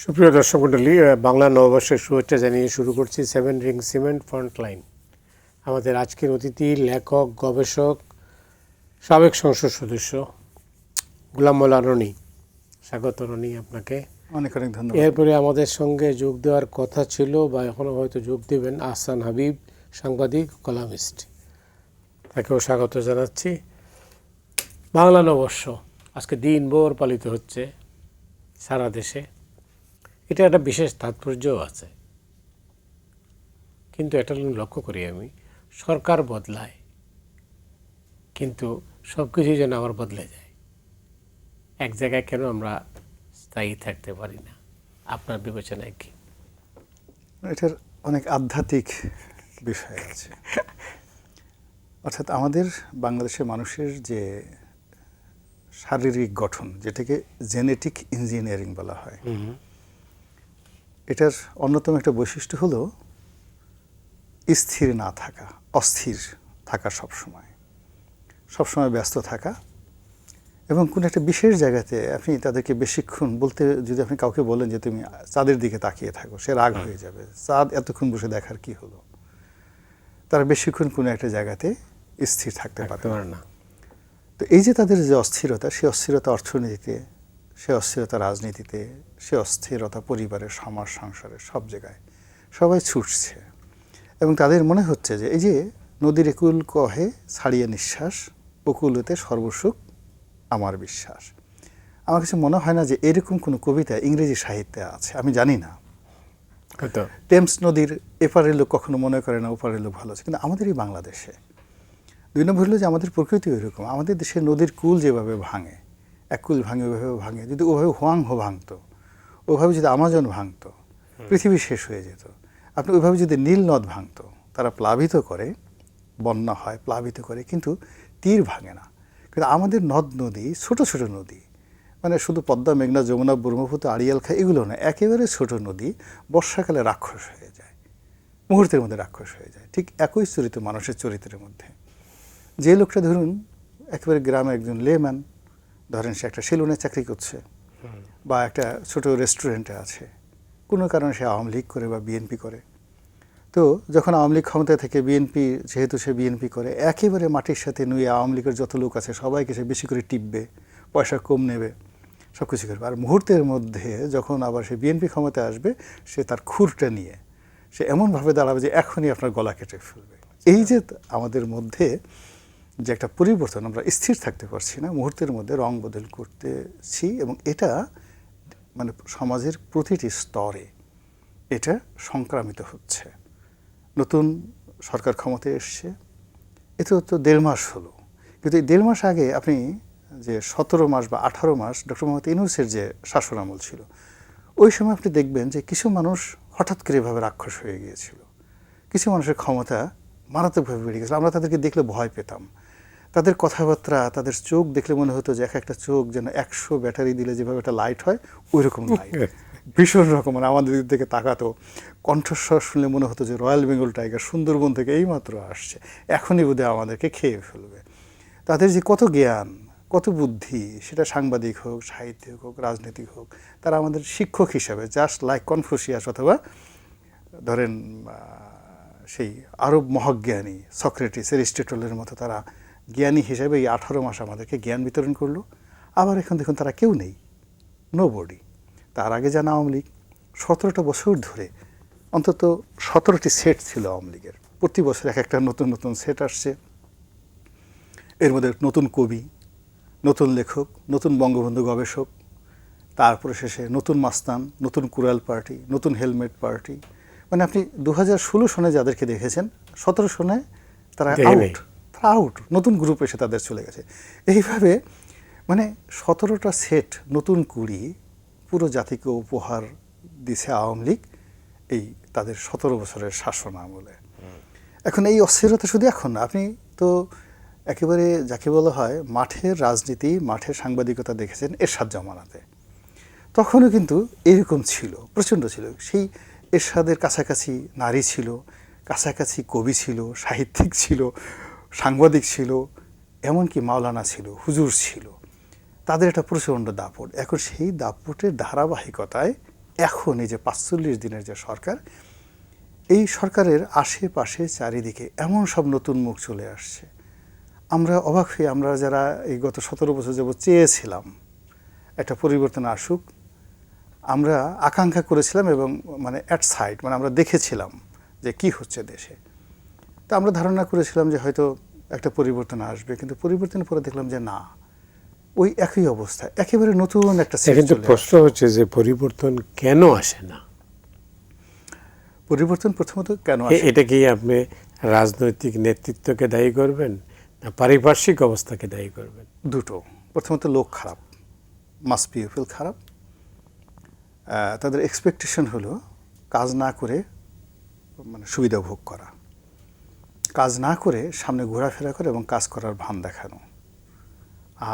সুপ্রিয় দর্শক মণ্ডলী, বাংলা নববর্ষের শুভেচ্ছা জানিয়ে শুরু করছি 7 রিং সিমেন্ট ফ্রন্টলাইন। আমাদের আজকের অতিথি লেখক, গবেষক, সাবেক সংসদ সদস্য গোলাম মোল্লা রনি। স্বাগত রনি আপনাকে। অনেক অনেক ধন্যবাদ। এরপরে আমাদের সঙ্গে যোগ দেওয়ার কথা ছিল বা এখনও হয়তো যোগ দেবেন আহসান হাবিব, সাংবাদিক, কলামিস্ট। তাকেও স্বাগত জানাচ্ছি। বাংলা নববর্ষ আজকে দিনভর পালিত হচ্ছে সারা দেশে। এটা একটা বিশেষ তাৎপর্যও আছে, কিন্তু এটা লক্ষ্য করি আমি, সরকার বদলায় কিন্তু সব কিছুই যেন আবার বদলে যায়। এক জায়গায় কেন আমরা স্থায়ী থাকতে পারি না? আপনার বিবেচনায় কি? এটার অনেক আধ্যাত্মিক বিষয় আছে। অর্থাৎ আমাদের বাংলাদেশের মানুষের যে শারীরিক গঠন, যেটাকে জেনেটিক ইঞ্জিনিয়ারিং বলা হয়, এটার অন্যতম একটা বৈশিষ্ট্য হলো স্থির না থাকা, অস্থির থাকা, সবসময় ব্যস্ত থাকা। এবং কোনো একটা বিশেষ জায়গাতে আপনি তাদেরকে বেশিক্ষণ বলতে, যদি আপনি কাউকে বলেন যে তুমি চাঁদের দিকে তাকিয়ে থাকো, সে রাগ হয়ে যাবে। চাঁদ এতক্ষণ বসে দেখার কি হলো? তারা বেশিক্ষণ কোনো একটা জায়গাতে স্থির থাকতে পারে না। তো এই যে তাদের যে অস্থিরতা, সে অস্থিরতা অর্থনীতিতে, সে অস্থিরতা রাজনীতিতে, সে অস্থিরতা পরিবারের, সমাজ, সংসারের সব জায়গায় সবাই ছুটছে। এবং তাদের মনে হচ্ছে যে এই যে নদীর একুল কহে ছাড়িয়ে নিঃশ্বাস, বকুলতে সর্বসুখ আমার বিশ্বাস। আমার কাছে মনে হয় না যে এরকম কোনো কবিতা ইংরেজি সাহিত্যে আছে, আমি জানি না। টেমস নদীর এপারের লোক কখনো মনে করে না ওপারের লোক ভালো আছে, কিন্তু আমাদের এই বাংলাদেশে 2 নম্বর হলো যে আমাদের প্রকৃতি ওইরকম। আমাদের দেশে নদীর কুল যেভাবে ভাঙে, এক কুল ভাঙে ওইভাবে ভাঙে, যদি ওভাবে হোয়াংহো ভাঙতো, ওইভাবে যদি আমাজন ভাঙতো, পৃথিবী শেষ হয়ে যেত। আপনি ওইভাবে যদি নীল নদ ভাঙতো, তারা প্লাবিত করে, বন্যা হয়, প্লাবিত করে, কিন্তু তীর ভাঙে না। কিন্তু আমাদের নদ নদী ছোট ছোট নদী, মানে শুধু পদ্মা, মেঘনা, যমুনা, ব্রহ্মপুত্র, আড়িয়াল খাঁ এগুলো না, একেবারে ছোট নদী বর্ষাকালে রাক্ষস হয়ে যায়, মুহূর্তের মধ্যে রাক্ষস হয়ে যায়। ঠিক একই চরিত্র মানুষের চরিত্রের মধ্যে। যে লোকটা ধরুন একেবারে গ্রামে একজন লেম্যান, ধরেন সে একটা সেলুনে চাকরি করছে বা একটা ছোট রেস্টুরেন্টে আছে, কোনো কারণে সে আওয়ামী লীগ করে বা বিএনপি করে। তো যখন আওয়ামী লীগ ক্ষমতায় থেকে বিএনপি, যেহেতু সে বিএনপি করে, একেবারে মাটির সাথে নুয়ে আওয়ামী লীগের যত লোক আছে সবাইকে সে বেশি করে টিপবে, পয়সা কম নেবে, সব কিছু করবে। আর মুহূর্তের মধ্যে যখন আবার সে বিএনপি ক্ষমতায় আসবে, সে তার খুরটা নিয়ে সে এমনভাবে দাঁড়াবে যে এখনই আপনার গলা কেটে ফেলবে। এই যে আমাদের মধ্যে যে একটা পরিবর্তন, আমরা স্থির থাকতে পারছি না, মুহূর্তের মধ্যে রং বদল করতেছি, এবং এটা মানে সমাজের প্রতিটি স্তরে এটা সংক্রামিত হচ্ছে। নতুন সরকার ক্ষমতায় এসছে, এতে তো 1.5 মাস হলো, কিন্তু এই 1.5 মাস আগে আপনি যে 17 মাস বা 18 মাস ডক্টর মোহাম্মদ ইউনূসের যে শাসন আমল ছিল, ওই সময় আপনি দেখবেন যে কিছু মানুষ হঠাৎ করে এভাবে রাক্ষস হয়ে গিয়েছিল, কিছু মানুষের ক্ষমতা মারাত্মকভাবে বেড়ে গেছিল। আমরা তাদেরকে দেখলে ভয় পেতাম, তাদের কথাবার্তা, তাদের চোখ দেখলে মনে হতো যে একটা চোখ যেন 100 ব্যাটারি দিলে যেভাবে একটা লাইট হয়, ওই রকম লাইট, ভীষণ রকম। মানে আমাদের দিকে তাকাতো, কণ্ঠস্বর শুনলে মনে হতো যে রয়্যাল বেঙ্গল টাইগার সুন্দরবন থেকে এইমাত্র আসছে, এখনই বোধহয় আমাদেরকে খেয়ে ফেলবে। তাদের যে কত জ্ঞান, কত বুদ্ধি, সেটা সাংবাদিক হোক, সাহিত্যিক হোক, রাজনীতিক হোক, তারা আমাদের শিক্ষক হিসাবে, জাস্ট লাইক কনফুসিয়াস অথবা ধরেন সেই আরব মহাজ্ঞানী সক্রেটিস, এরিস্টটলের মতো তারা জ্ঞানী হিসেবে এই 18 মাস আমাদেরকে জ্ঞান বিতরণ করলো। আবার এখন দেখুন তারা কেউ নেই, নো বডি। তার আগে জানা আওয়ামী লীগ 17টা বছর ধরে অন্তত 17টি সেট ছিল আওয়ামী লীগের, প্রতি বছর এক একটা নতুন নতুন সেট আসছে। এর মধ্যে নতুন কবি, নতুন লেখক, নতুন বঙ্গবন্ধু গবেষক, তারপরে শেষে নতুন মাস্তান, নতুন কুড়াল পার্টি, নতুন হেলমেট পার্টি। মানে আপনি 2016 সনে যাদেরকে দেখেছেন, 17 সনে তারা আউট, নতুন গ্রুপ এসে তাদের চলে গেছে। এইভাবে মানে 17টা সেট নতুন কুড়ি পুরো জাতিকে উপহার দিছে আওয়ামী লীগ এই তাদের 17 বছরের শাসন আমলে। এখন এই অস্থিরতা শুধু এখন না, আপনি তো একেবারে যাকে বলা হয় মাঠের রাজনীতি, মাঠের সাংবাদিকতা দেখেছেন এরশাদ জামানাতে, তখনও কিন্তু এরকম ছিল, প্রচণ্ড ছিল। সেই এরশাদের কাছাকাছি নারী ছিল, কাছাকাছি কবি ছিল, সাহিত্যিক ছিল, সাংবাদিক ছিল, এমনকি মাওলানা ছিল, হুজুর ছিল। তাদের একটা প্রচণ্ড দাপট। এখন সেই দাপটের ধারাবাহিকতায় এখন এই যে ৪৫ দিনের যে সরকার, এই সরকারের আশেপাশে চারিদিকে এমন সব নতুন মুখ চলে আসছে, আমরা অবাক হয়ে, আমরা যারা এই গত ১৭ বছর যাবত চেয়েছিলাম একটা পরিবর্তন আসুক, আমরা আকাঙ্ক্ষা করেছিলাম এবং মানে অ্যাট সাইড, মানে আমরা দেখেছিলাম যে কি হচ্ছে দেশে। তো আমরা ধারণা করেছিলাম যে হয়তো একটা পরিবর্তন আসবে, কিন্তু পরিবর্তনের পরে দেখলাম যে না, ওই একই অবস্থা, একেবারে নতুন একটা সেট কিন্তু চলে প্রশ্ন আসছে। হচ্ছে যে পরিবর্তন কেন আসে না? পরিবর্তন প্রথমত কেন আসে? এটা কি আপনি রাজনৈতিক নেতৃত্বকে দায়ী করবেন না পারিপার্শ্বিক অবস্থাকে দায়ী করবেন? দুটো। প্রথমত লোক খারাপ, মাস পিপল খারাপ। তাদের এক্সপেকটেশন হলো কাজ না করে মানে সুবিধা ভোগ করা, কাজ না করে সামনে ঘোরাফেরা করে এবং কাজ করার ভান দেখানো,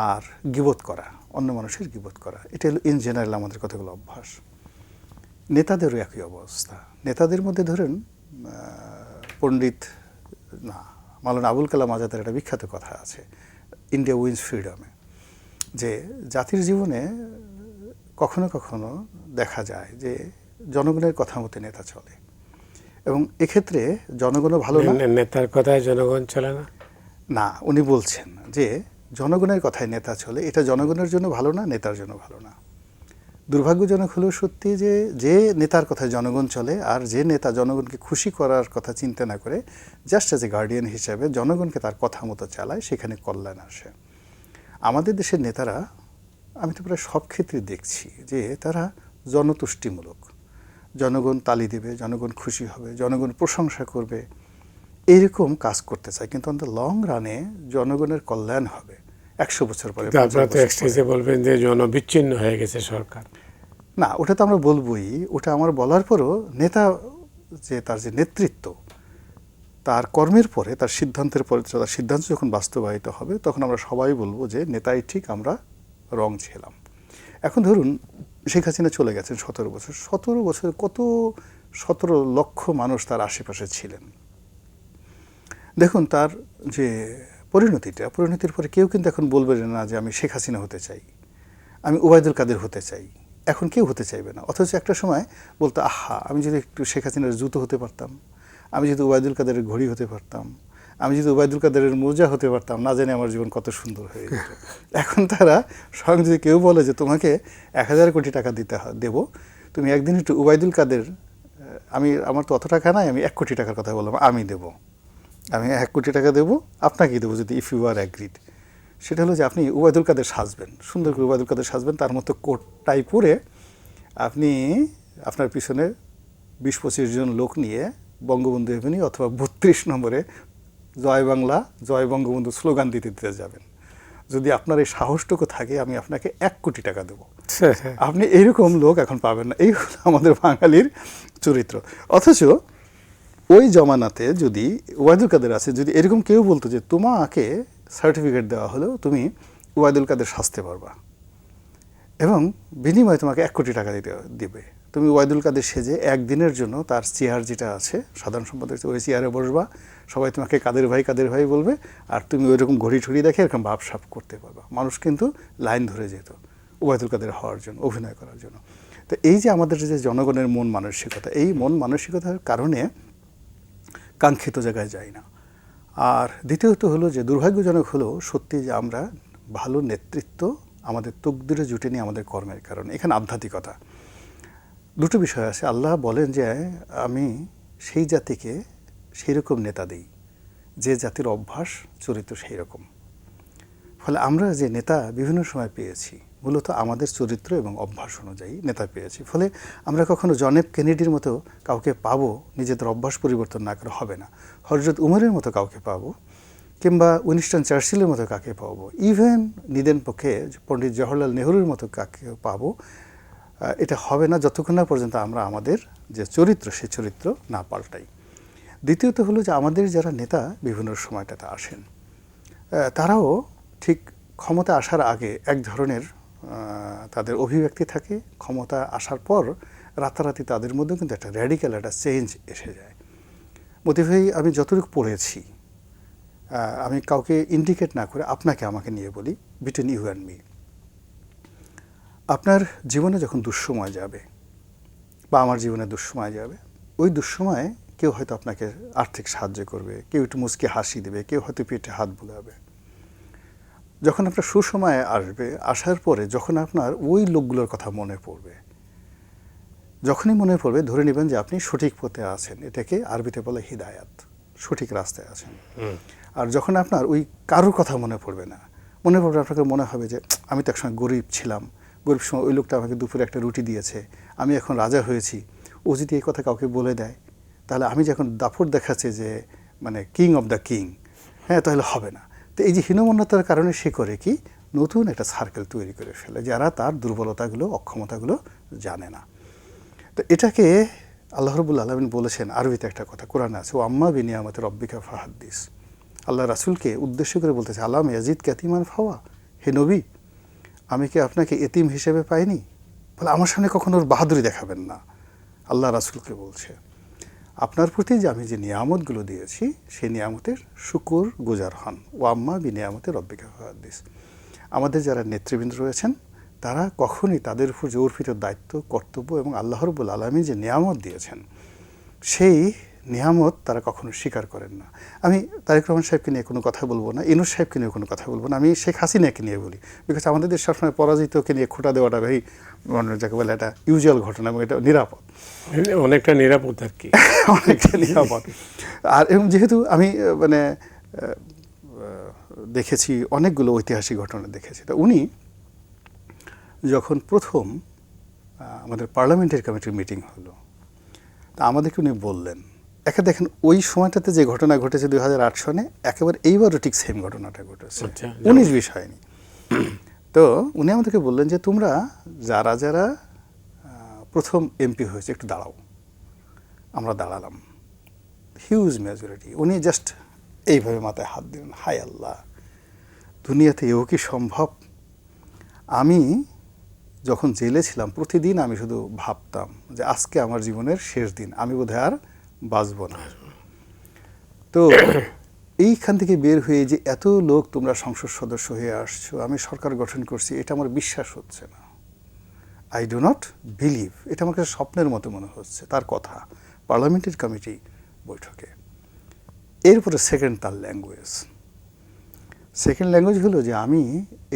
আর গীবত করা, অন্য মানুষের গীবত করা। এটা হলো ইন জেনারেল আমাদের কতগুলো অভ্যাস। নেতাদেরও একই অবস্থা। নেতাদের মধ্যে ধরেন পণ্ডিত না মাওলানা আবুল কালাম আজাদের একটা বিখ্যাত কথা আছে, ইন্ডিয়া উইন্স ফ্রিডমে, যে জাতির জীবনে কখনো কখনো দেখা যায় যে জনগণের কথা মতো নেতা চলে, এবং এক্ষেত্রে জনগণও ভালো না। নেতার কথায় জনগণ চলে না? না, উনি বলছেন যে জনগণের কথায় নেতা চলে, এটা জনগণের জন্য ভালো না, নেতার জন্য ভালো না। দুর্ভাগ্যজনক হলেও সত্যি যে যে নেতার কথায় জনগণ চলে, আর যে নেতা জনগণকে খুশি করার কথা চিন্তা না করে জাস্ট এজ এ গার্ডিয়ান হিসেবে জনগণকে তার কথা মতো চালায়, সেখানে কল্যাণ আসে। আমাদের দেশের নেতারা, আমি তো প্রায় সব ক্ষেত্রে দেখছি যে তারা জনতুষ্টিমূলক, জনগণ তালি দেবে, জনগণ খুশি হবে, জনগণ প্রশংসা করবে, এইরকম কাজ করতে চায়, কিন্তু অন দ্য লং রানে জনগণের কল্যাণ হবে ১০০ বছর পরে। আপনারা তো এক্সটেজে বলবেন যে জনবিচ্ছিন্ন হয়ে গেছে সরকার। না, ওটা তো আমরা বলবোই। ওটা আমার বলার পরও নেতা যে তার যে নেতৃত্ব, তার কর্মের পরে, তার সিদ্ধান্তের পরে, তার সিদ্ধান্ত যখন বাস্তবায়িত হবে, তখন আমরা সবাই বলবো যে নেতাই ঠিক, আমরা রং ছিলাম। এখন ধরুন শেখ হাসিনা চলে গেছেন ১৭ বছর। ১৭ বছরে কত ১৭ লক্ষ মানুষ তার আশেপাশে ছিলেন। দেখুন তার যে পরিণতির পরে কেউ কিন্তু এখন বলবে না যে আমি শেখ হাসিনা হতে চাই, আমি ওবায়দুল কাদের হতে চাই। এখন কেউ হতে চাইবে না। অথচ একটা সময় বলতো, আহা, আমি যদি একটু শেখ হাসিনার জুতো হতে পারতাম, আমি যদি ওবায়দুল কাদেরের ঘড়ি হতে পারতাম, আমি যদি ওবায়দুল কাদেরের মোজা হতে পারতাম, না জানি আমার জীবন কত সুন্দর হয়ে যেত। এখন তারা স্বয়ং যদি কেউ বলে যে তোমাকে ১,০০০ কোটি টাকা দেবো, তুমি একদিন একটু ওবায়দুল কাদের, আমার তো অত টাকা নাই, আমি ১ কোটি টাকার কথা বললাম, আমি ১ কোটি টাকা দেবো, আপনাকেই দেবো যদি ইফ ইউ আর অ্যাগ্রিড। সেটা হলো যে আপনি ওবায়দুল কাদের সাজবেন, সুন্দর করে ওবায়দুল কাদের সাজবেন, তার মতো কোট টাই পরে আপনি আপনার পিছনে ২০-২৫ জন লোক নিয়ে বঙ্গবন্ধু এভিনিউ অথবা ৩২ নম্বরে জয় বাংলা, জয় বঙ্গবন্ধু স্লোগান দিতে যাবেন। যদি আপনার এই সাহসটুকু থাকে, আমি আপনাকে ১ কোটি টাকা দেবো। আপনি এইরকম লোক এখন পাবেন না। এই হলো আমাদের বাঙালির চরিত্র। অথচ ওই জমানাতে যদি ওবায়দুল কাদের আছে, যদি এরকম কেউ বলতো যে তোমাকে সার্টিফিকেট দেওয়া হলো, তুমি ওবায়দুল কাদের সাজতে পারবা এবং বিনিময়ে তোমাকে ১ কোটি টাকা দিবে, তুমি ওবায়দুল কাদের সেজে একদিনের জন্য তার চেয়ার যেটা আছে সাধারণ সম্পাদক, ওই চেয়ারে বসবা, সবাই তোমাকে কাদের ভাই বলবে, আর তুমি ওই রকম ঘড়ি ঠড়ি দেখে এরকম ভাবসাব করতে পারবা। মানুষ কিন্তু লাইন ধরে যেত ওবায়দুল কাদের হওয়ার জন্য, অভিনয় করার জন্য। তো এই যে আমাদের যে জনগণের মন মানসিকতা, এই মন মানসিকতার কারণে কাঙ্ক্ষিত জায়গায় যায় না। আর দ্বিতীয়ত হলো যে দুর্ভাগ্যজনক হলো সত্যি যে আমরা ভালো নেতৃত্ব আমাদের তকদিরে জুটেনি আমাদের কর্মের কারণে। এখানে আধ্যাত্মিকতা দুটো বিষয় আছে। আল্লাহ বলেন যে আমি সেই জাতিকে সেই রকম নেতা দিই যে জাতির অভ্যাস চরিত্র সেই রকম। ফলে আমরা যে নেতা বিভিন্ন সময় পেয়েছি, মূলত আমাদের চরিত্র এবং অভ্যাস অনুযায়ী নেতা পেয়েছি। ফলে আমরা কখনো জন এফ কেনেডির মতো কাউকে পাবো নিজেদের অভ্যাস পরিবর্তন না করে হবে না। হযরত উমরের মতো কাউকে পাবো, কিংবা উইনস্টন চার্চিলের মতো কাকে পাবো, ইভেন নিদেন পক্ষে পণ্ডিত জওহরলাল নেহরুর মতো কাকে পাবো, এটা হবে না যতক্ষণ না পর্যন্ত আমরা আমাদের যে চরিত্র সেই চরিত্র না পাল্টাই। দ্বিতীয়ত হলো যে আমাদের যারা নেতা বিভিন্ন সময়টাতে আসেন, তারাও ঠিক ক্ষমতা আসার আগে এক ধরনের তাদের অভিব্যক্তি থাকে, ক্ষমতা আসার পর রাতারাতি তাদের মধ্যেও কিন্তু একটা র্যাডিক্যাল একটা চেঞ্জ এসে যায়। মতি ভাই, আমি যতটুকু পড়েছি, আমি কাউকে ইন্ডিকেট না করে আপনাকে আমাকে নিয়ে বলি, বিটুইন ইউ অ্যান্ড মি, আপনার জীবনে যখন দুঃসময় যাবে, বা আমার জীবনে দুঃসময় যাবে, ওই দুঃসময়ে কেউ হয়তো আপনাকে আর্থিক সাহায্য করবে, কেউ একটু মুচকি হাসি দেবে, কেউ হয়তো পেটে হাত বুলাবে। যখন আপনার সুসময় আসবে, আসার পরে যখন আপনার ওই লোকগুলোর কথা মনে পড়বে, যখনই মনে পড়বে ধরে নেবেন যে আপনি সঠিক পথে আছেন, এটাকে আরবিতে বলে হিদায়াত, সঠিক রাস্তায় আছেন। আর যখন আপনার ওই কারোর কথা মনে পড়বে না, মনে পড়বে আপনাকে মনে হবে যে আমি তো একসময় গরিব ছিলাম, গরিব সময় ওই লোকটা আমাকে দুপুরে একটা রুটি দিয়েছে, আমি এখন রাজা হয়েছি, ও যদি এই কথা কাউকে বলে দেয় তাহলে আমি যখন দাপট দেখাচ্ছে যে মানে কিং অফ দ্য কিং, হ্যাঁ, তাহলে হবে না। তো এই যে হীনমন্যতার কারণে সে করে কি, নতুন একটা সার্কেল তৈরি করে ফেলে যারা তার দুর্বলতাগুলো, অক্ষমতাগুলো জানে না। তো এটাকে আল্লাহ রাব্বুল আলামিন বলেছেন আরবিতে একটা কথা কোরআনে আছে, ও আম্মা বিনিয়ামতি রব্বিকা ফাহাদ্দিস। আল্লাহ রাসূলকে উদ্দেশ্য করে বলতেছে, আলাম ইয়াজিদ কাতিমান ফাওয়া, হে নবী, আমি কি আপনাকে এতিম হিসেবে পাইনি? বলে আমার সামনে কখনো ওর বাহাদুরি দেখাবেন না। আল্লাহ রাসূলকে বলছে, আপনার প্রতি যে আমি যে নিয়ামতগুলো দিয়েছি সেই নিয়ামতের শুকর গুজার হন। ও আম্মা বিনিয়ামতি রব্বিকা ফাহাদ্দিস। আমাদের যারা নেতৃবৃন্দ রয়েছেন তারা কখনই তাদের উপর যে অর্পিত দায়িত্ব, কর্তব্য এবং আল্লাহ রাব্বুল আলামিন যে নিয়ামত দিয়েছেন সেই নিয়ামত তারা কখনো স্বীকার করেন না। আমি তারেক রহমান সাহেবকে নিয়ে কোনো কথা বলবো না, ইনুস সাহেবকে নিয়ে কোনো কথা বলবো না, আমি শেখ হাসিনাকে নিয়ে বলি। বিকজ আমাদের দেশ সবসময় পরাজিতকে নিয়ে খোঁটা দেওয়াটা ভাই মানে যাকে বলে এটা ইউজুয়াল ঘটনা এবং এটা নিরাপদ, অনেকটা নিরাপদ আর কি। অনেকটা নিরাপদ। আর এবং যেহেতু আমি মানে দেখেছি অনেকগুলো ঐতিহাসিক ঘটনা দেখেছি, তা উনি যখন প্রথম আমাদের পার্লামেন্টারি কমিটির মিটিং হলো, তা আমাদেরকে উনি বললেন, একে দেখেন ওই সময়টাতে যে ঘটনা ঘটেছে 2008 সনে, একেবারে এইবারও ঠিক সেম ঘটনাটা ঘটেছে, 19-20 হয়নি। তো উনি আমাদেরকে বললেন যে তোমরা যারা যারা প্রথম এমপি হয়েছে একটু দাঁড়াও। আমরা দাঁড়ালাম, হিউজ মেজরিটি। উনি জাস্ট এইভাবে মাথায় হাত দিলেন, হায় আল্লাহ, দুনিয়াতে এও কি সম্ভব? আমি যখন জেলে ছিলাম প্রতিদিন আমি শুধু ভাবতাম যে আজকে আমার জীবনের শেষ দিন, আমি বোধহয় আর বাঁচব না। তো এইখান থেকে বের হয়ে যে এত লোক তোমরা সংসদ সদস্য হয়ে আসছো, আমি সরকার গঠন করছি, এটা আমার বিশ্বাস হচ্ছে না। আই ডু নট বিলিভ, এটা আমার কাছে স্বপ্নের মতো মনে হচ্ছে। তার কথা পার্লামেন্টারি কমিটি বৈঠকে। এরপরে সেকেন্ড তার ল্যাঙ্গুয়েজ, সেকেন্ড ল্যাঙ্গুয়েজ হলো যে আমি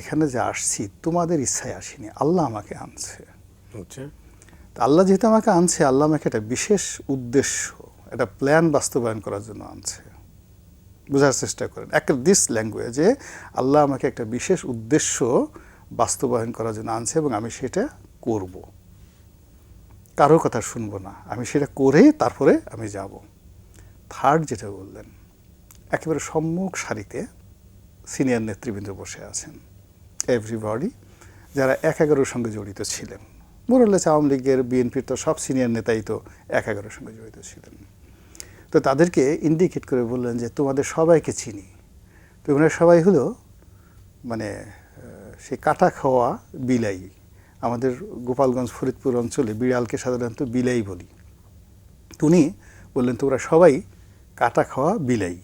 এখানে যে আসছি তোমাদের ইচ্ছায় আসিনি, আল্লাহ আমাকে আনছে। আল্লাহ যেহেতু আমাকে আনছে, আল্লাহ আমাকে একটা বিশেষ উদ্দেশ্য, একটা প্ল্যান বাস্তবায়ন করার জন্য আনছে। বোঝার চেষ্টা করেন একটা দিস ল্যাঙ্গুয়েজে, আল্লাহ আমাকে একটা বিশেষ উদ্দেশ্য বাস্তবায়ন করার জন্য আনছে এবং আমি সেটা করব, কারো কথা শুনবো না, আমি সেটা করে তারপরে আমি যাব। থার্ড যেটা বললেন, একেবারে সম্মুখ সারিতে সিনিয়র নেতৃবৃন্দ বসে আছেন, এভরিবডি যারা 1-11 সঙ্গে জড়িত ছিলেন। মোরালেস আওয়ামী লীগের, বিএনপির তো সব সিনিয়র নেতাই তো 1-11 সঙ্গে জড়িত ছিলেন। তো তাদেরকে ইন্ডিকেট করে বললেন যে তোমাদের সবাইকে চিনি। তো ওনারা সবাই হলো মানে সেই কাটা খাওয়া বিলাই। আমাদের গোপালগঞ্জ ফরিদপুর অঞ্চলে বিড়ালকে সাধারণত বিলাই বলি। তো উনি বললেন তোমরা সবাই কাটা খাওয়া বিলাই।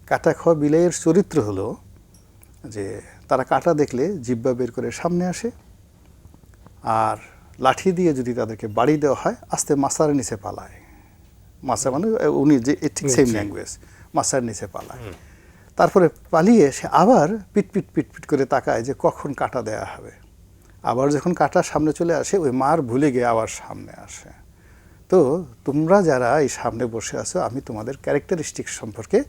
কাটা খাওয়া বিলাইয়ের চরিত্র হলো যে তারা কাটা দেখলে জিহ্বা বের করে সামনে আসে, আর লাঠি দিয়ে যদি তাদেরকে বাড়ি দেওয়া হয় আস্তে মাছার নিচে পালায়। মাছা মানে উনি যে ঠিক সেম ল্যাঙ্গুয়েজ, মাছার নিচে পালায়। তারপরে পালিয়ে সে আবার পিটপিট পিটপিট করে তাকায় যে কখন কাটা দেয়া হবে। আবার যখন কাটা সামনে চলে আসে ওই মার ভুলে গিয়ে আবার সামনে আসে। তো তোমরা যারা এই সামনে বসে আছো, আমি তোমাদের ক্যারেক্টারিস্টিক সম্পর্কে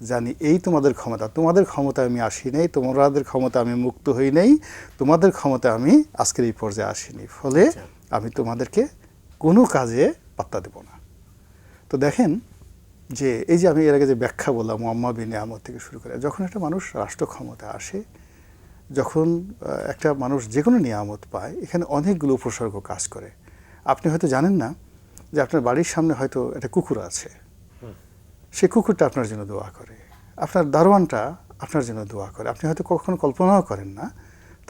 জানি। এই তোমাদের ক্ষমতা, তোমাদের ক্ষমতা আমি আসি নাই, তোমাদের ক্ষমতা আমি মুক্ত হই নাই, তোমাদের ক্ষমতা আমি আজকের এই পর্যায়ে আসিনি, ফলে আমি তোমাদেরকে কোনো কাজে পাত্তা দেব না। তো দেখেন যে এই যে আমি এর আগে যে ব্যাখ্যা বললাম মুআম্মা বিনিয়ামত থেকে শুরু করে, যখন একটা মানুষ রাষ্ট্র ক্ষমতা আসে, যখন একটা মানুষ যে কোনো নিয়ামত পায়, এখানে অনেকগুলো উপসর্গ কাজ করে। আপনি হয়তো জানেন না যে আপনার বাড়ির সামনে হয়তো একটা কুকুর আছে, সে কুকুরটা আপনার জন্য দোয়া করে, আপনার দারোয়ানটা আপনার জন্য দোয়া করে, আপনি হয়তো কখনো কল্পনাও করেন না,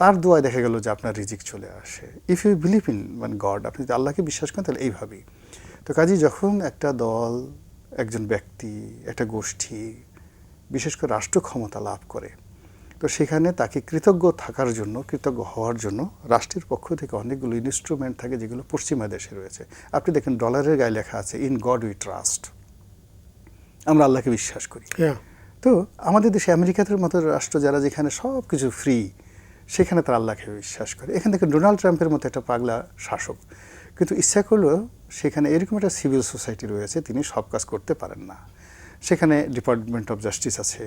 তার দোয়ায় দেখা গেল যে আপনার রিজিক চলে আসে। ইফ ইউ বিলিভ ইন মানে গড, আপনি যদি আল্লাহকে বিশ্বাস করেন তাহলে এইভাবেই। তো কাজেই যখন একটা দল, একজন ব্যক্তি, একটা গোষ্ঠী, বিশেষ করে রাষ্ট্র ক্ষমতা লাভ করে, তো সেখানে তাকে কৃতজ্ঞ থাকার জন্য, কৃতজ্ঞ হওয়ার জন্য রাষ্ট্রের পক্ষ থেকে অনেকগুলো ইনস্ট্রুমেন্ট থাকে যেগুলো পশ্চিমা দেশে রয়েছে। আপনি দেখেন ডলারের গায়ে লেখা আছে ইন গড উই ট্রাস্ট, আমরা আল্লাহকে বিশ্বাস করি। তো আমাদের দেশে আমেরিকাদের মতো রাষ্ট্র যারা, যেখানে সব কিছু ফ্রি, সেখানে তারা আল্লাহকে বিশ্বাস করে। এখান থেকে ডোনাল্ড ট্রাম্পের মতো একটা পাগলা শাসক, কিন্তু ইচ্ছা করলেও সেখানে এরকম একটা সিভিল সোসাইটি রয়েছে, তিনি সব কাজ করতে পারেন না। সেখানে ডিপার্টমেন্ট অফ জাস্টিস আছে,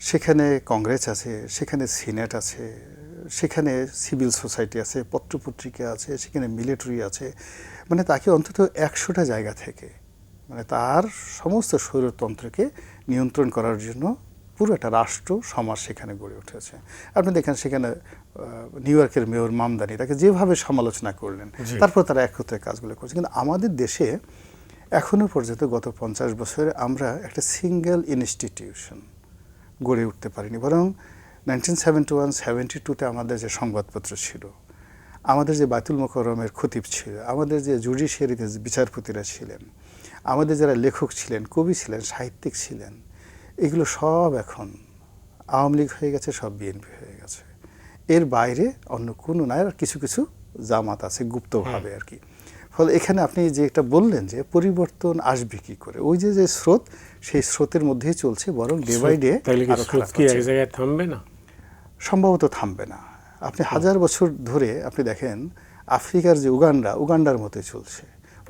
সেখানে কংগ্রেস আছে, সেখানে সিনেট আছে, সেখানে সিভিল সোসাইটি আছে, পত্রপত্রিকা আছে, সেখানে মিলিটারি আছে। মানে তাকে অন্তত 100টা জায়গা থেকে, মানে তার সমস্ত স্বৈরতন্ত্রকে নিয়ন্ত্রণ করার জন্য পুরো একটা রাষ্ট্র সমাজ সেখানে গড়ে উঠেছে। আপনি দেখেন সেখানে নিউ ইয়র্কের মেয়র মামদানি তাকে যেভাবে সমালোচনা করলেন, তারপর তারা একত্রে কাজগুলো করছে। কিন্তু আমাদের দেশে এখনো পর্যন্ত গত 50 বছরে আমরা একটা সিঙ্গেল ইনস্টিটিউশন গড়ে উঠতে পারিনি। বরং 1971-72-তে আমাদের যে সংবাদপত্র ছিল, আমাদের যে বায়তুল মোকাররমের খতিব ছিল, আমাদের যে জুডিশিয়ারিতে বিচারপতিরা ছিলেন, আমাদের যারা লেখক ছিলেন, কবি ছিলেন, সাহিত্যিক ছিলেন, এগুলো সব এখন আওয়ামী লীগ হয়ে গেছে, সব বিএনপি হয়ে গেছে। এর বাইরে অন্য কোনো নাই। আর কিছু কিছু জামাত আছে গুপ্তভাবে আর কি। ফলে এখানে আপনি যে এটা বললেন যে পরিবর্তন আসবে কি করে, ওই যে যে স্রোত, সেই স্রোতের মধ্যেই চলছে, বরং ডে বাই ডে আরো খারাপ হচ্ছে। এক জায়গায় থামবে না, সম্ভবত থামবে না। আপনি হাজার বছর ধরে আপনি দেখেন আফ্রিকার যে উগান্ডার মতোই চলছে।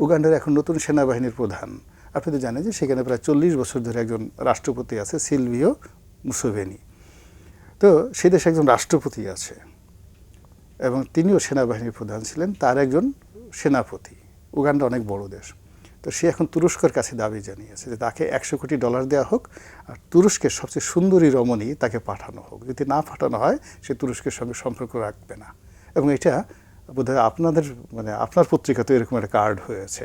উগান্ডার এখন নতুন সেনাবাহিনীর প্রধান। আপনি তো জানেন যে সেখানে প্রায় 40 বছর ধরে একজন রাষ্ট্রপতি আছে, সিলভিও মুসোভেনি। তো সে দেশে একজন রাষ্ট্রপতি আছে এবং তিনিও সেনাবাহিনীর প্রধান ছিলেন, তার একজন সেনাপতি। উগান্ডা অনেক বড় দেশ। তো সে এখন তুরস্কের কাছে দাবি জানিয়েছে যে তাকে $100 কোটি দেওয়া হোক, আর তুরস্কের সবচেয়ে সুন্দরী রমণী তাকে পাঠানো হোক। যদি না পাঠানো হয়, সে তুরস্কের সঙ্গে সম্পর্ক রাখবে না। এবং এটা বোধহয় আপনাদের, মানে আপনার পত্রিকাতে এরকম একটা কার্ড হয়েছে